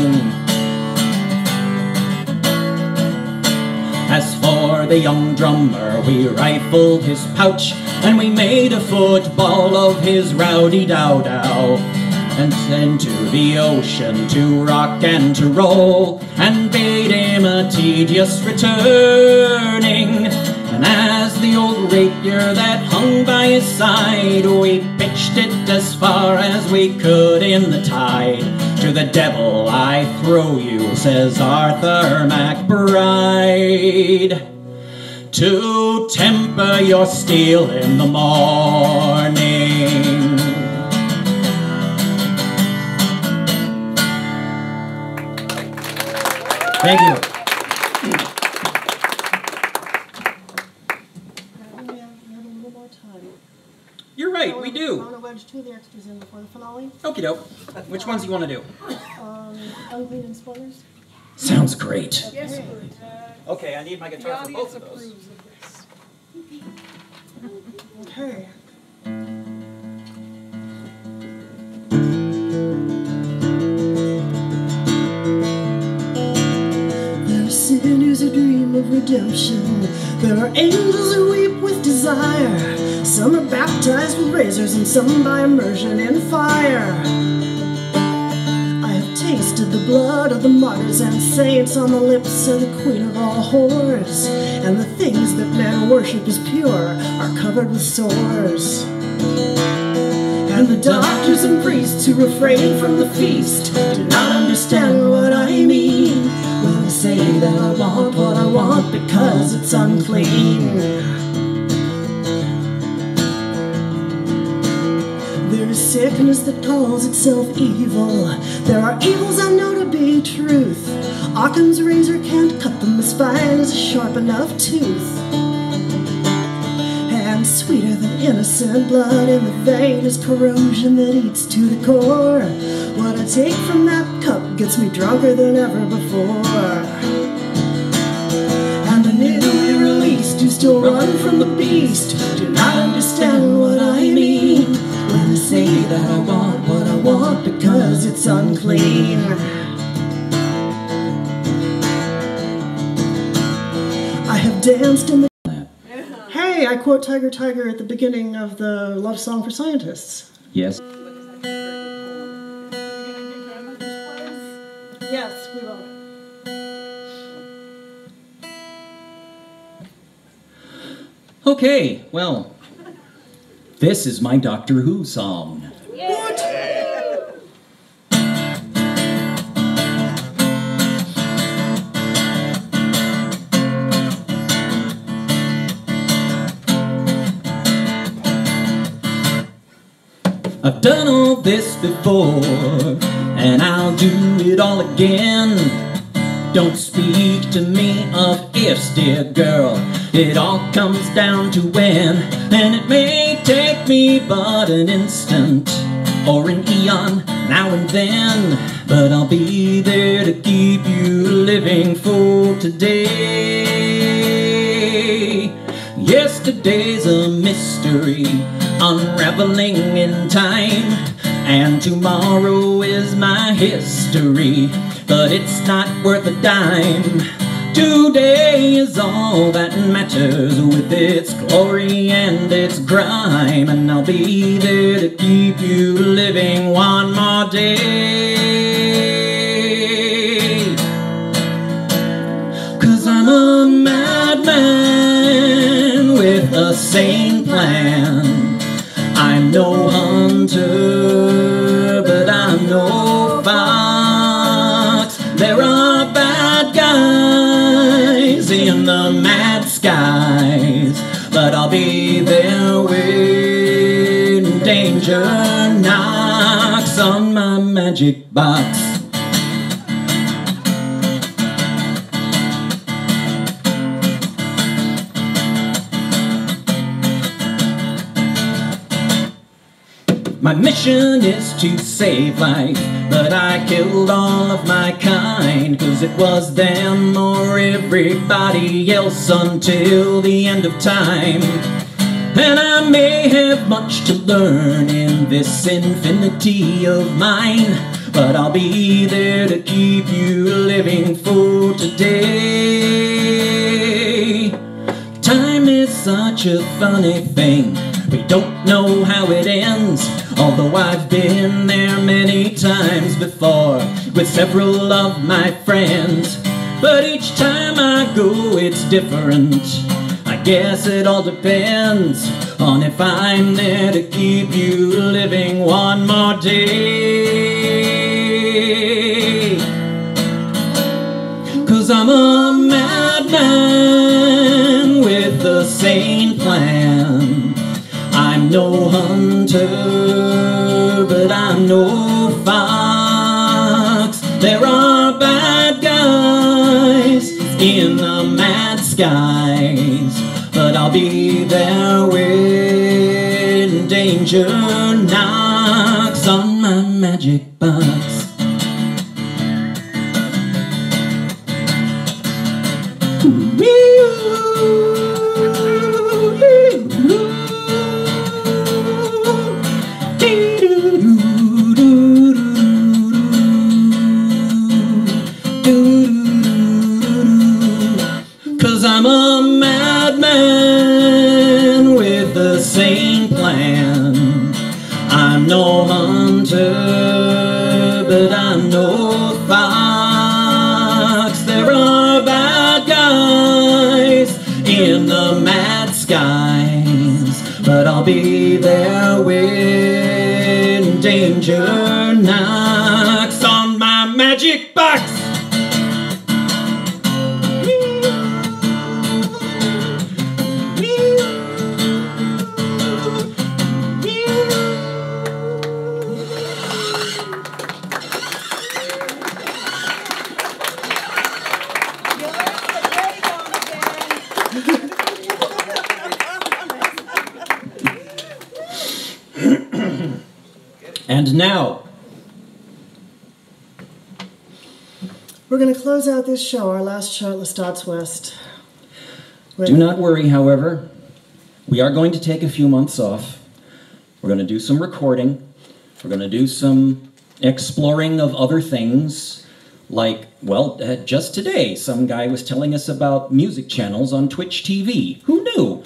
As for the young drummer, we rifled his pouch, and we made a football of his rowdy dow dow, and into the ocean to rock and to roll, and bade him a tedious returning. And as the old rapier that hung by his side, we pitched it as far as we could in the tide. "To the devil I throw you," says Arthur MacBride, "to temper your steel in the morning." Thank you. We have a little more time. You're right, we I do. want to wedge two of the extras in before the finale. Okie doke. Which ones do you want to do? Unclean and spoilers. Sounds great. Yes, Okay, I need my guitar for both of those. okay. There are sinners who dream of redemption. There are angels who weep with desire. Some are baptized with razors and some by immersion in fire. I have tasted the blood of the martyrs and saints on the lips of the queen of all whores. And the things that men worship as pure are covered with sores. And the doctors and priests who refrain from the feast do not understand what I mean when I say that I want what I want because it's unclean. There is sick darkness that calls itself evil. There are evils I know to be truth. Occam's razor can't cut them as fine as a sharp enough tooth. And sweeter than innocent blood in the vein is corrosion that eats to the core. What I take from that cup gets me drunker than ever before. And the newly released who still run from the beast do not understand what I mean when I say that I want what I want because it's unclean. I have danced in the... Hey, I quote Tiger Tiger at the beginning of the Love Song for Scientists. Yes. Yes, we will. Okay, well, this is my Doctor Who song. What? I've done all this before, and I'll do it all again. Don't speak to me of ifs, dear girl. It all comes down to when, and it may take me but an instant or an eon now and then, but I'll be there to keep you living for today. Yesterday's a mystery unraveling in time, and tomorrow is my history, but it's not worth a dime. Today is all that matters, with its glory and its grime, and I'll be there to keep you living one more day. 'Cause I'm a madman with a sane plan. I'm no hunter, but I'm no fox. There are bad guys in the mad skies, but I'll be there when danger knocks on my magic box. My mission is to save life, but I killed all of my kind, 'cause it was them or everybody else until the end of time. And I may have much to learn in this infinity of mine, but I'll be there to keep you living for today. Time is such a funny thing, we don't know how it ends, although I've been there many times before with several of my friends. But each time I go it's different. I guess it all depends on if I'm there to keep you living one more day. 'Cause I'm a madman with a sane plan. I'm no hunter, but I'm no fox. There are bad guys in the mad skies, but I'll be there when danger knocks on my magic box. 'Cause I'm a madman with a sane plan. I'm no hunter, but I'm no fox. There are bad guys in the mad skies, but I'll be there when danger knocks on my magic box. And now, We're going to close out this show, our last show at Lestat's West. do not worry, however. We are going to take a few months off. We're going to do some recording. We're going to do some exploring of other things. Like, well, just today, some guy was telling us about music channels on Twitch TV. Who knew?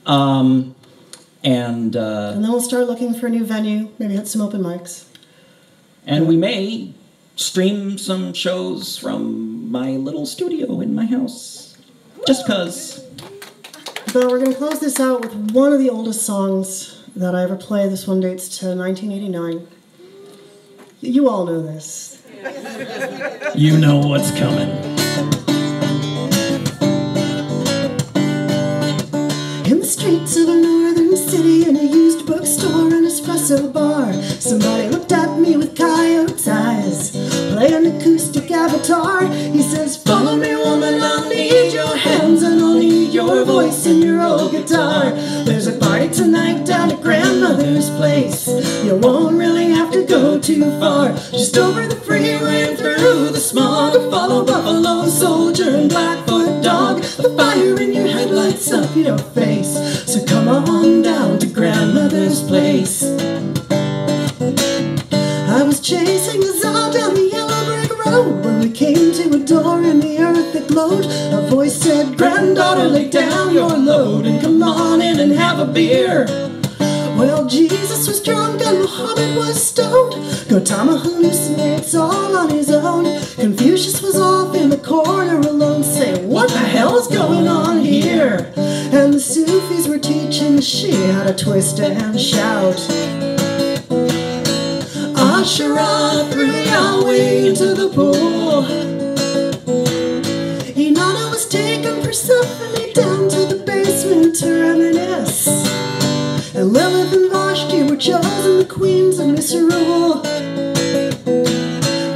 And then we'll start looking for a new venue, maybe hit some open mics. And we may stream some shows from my little studio in my house. Just 'cause. But we're going to close this out with one of the oldest songs that I ever played. This one dates to 1989. You all know this. You know what's coming. In the streets of a northern city, in a used bookstore, an espresso bar, somebody looked at me with coyote's eyes, play an acoustic avatar. He says, follow me, woman, I'll need your hands and I'll need your voice and your old guitar. There's a party tonight down at grandmother's place. You won't really have to go too far, just over the freeway and through the smog. Follow Buffalo Soldier and Blackfoot Dog. The fire in your head lights up your face, so come on down to grandmother's place. I was chasing us all down the yellow brick road when we came to a door in the earth that glowed. A voice said, granddaughter, lay down your load and come on in and have a beer. Well, Jesus was drunk and Muhammad was stoned. Gautama hallucinates all on his own. Confucius was off in the corner alone, saying, what the hell is going on here? And the Sufis were teaching the Shia how to twist and shout. Asherah threw Yahweh into the pool. Inanna was taking Persephone down to the basement to reminisce. And Lilith and Vashti were chosen the queens of Misrule.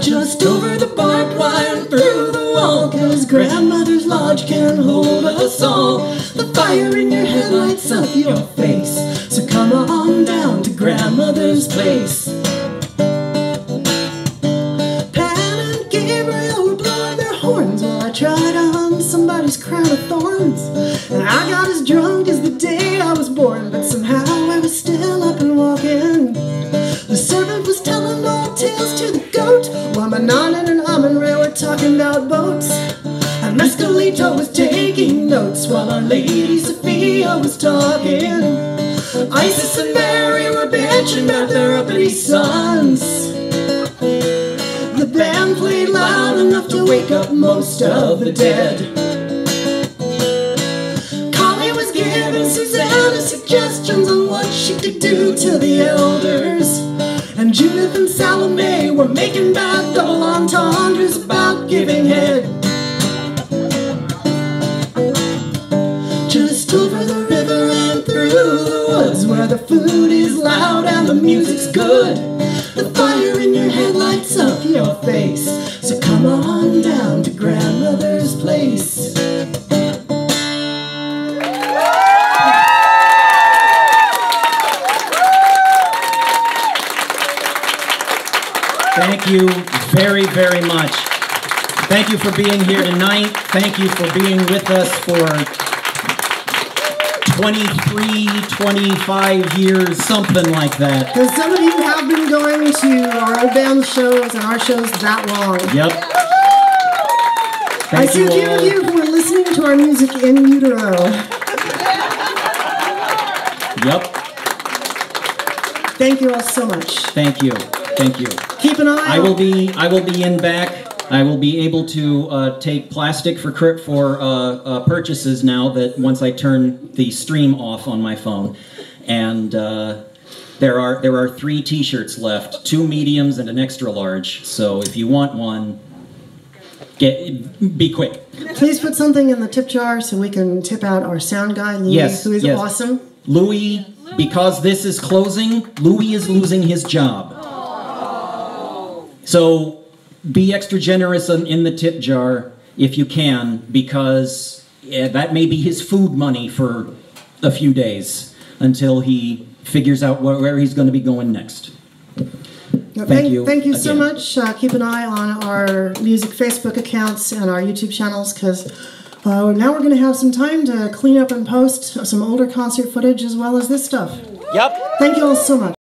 Just over the barbed wire and through the wall, 'cause grandmother's lodge can hold us all. The fire in your head lights up your face, so come on down to grandmother's place. Pan and Gabriel were blowing their horns while I tried on somebody's crown of thorns. And I got as drunk as the day I was born, but somehow I was still up and walking. The servant was telling old tales to the goat, while Manon and Amun-Re were talking about boats. And Mescalito was taking notes while Our Lady Sophia was talking. Isis and Mary were bitching about their uppity sons. The band played loud enough to wake up most of the dead. Connie was giving Susanna suggestions on what she could do to the elders. And Judith and Salome were making bad double entendres about giving head. Just over the river and through the woods, where the food is loud and the music's good. The fire in your head lights up your face, so come on down to grandmother's place. Thank you very, very much. Thank you for being here tonight. Thank you for being with us for 23, 25 years, something like that. Because some of you have been going to our old band shows and our shows that long. Yep. I see a few of you who are listening to our music in utero. Yep. Thank you all so much. Thank you. Thank you. Keep an eye on. I will be in back. I will be able to take plastic for purchases now that once I turn the stream off on my phone, and there are 3 T-shirts left, 2 mediums and an extra large. So if you want one, be quick. Please put something in the tip jar so we can tip out our sound guy, Louis, who is awesome. Louis, because this is closing, Louis is losing his job. So be extra generous in the tip jar if you can, because that may be his food money for a few days until he figures out where he's going to be going next. Thank you. Thank you so again. much. Keep an eye on our music Facebook accounts and our YouTube channels, because now we're going to have some time to clean up and post some older concert footage as well as this stuff. Yep. Thank you all so much.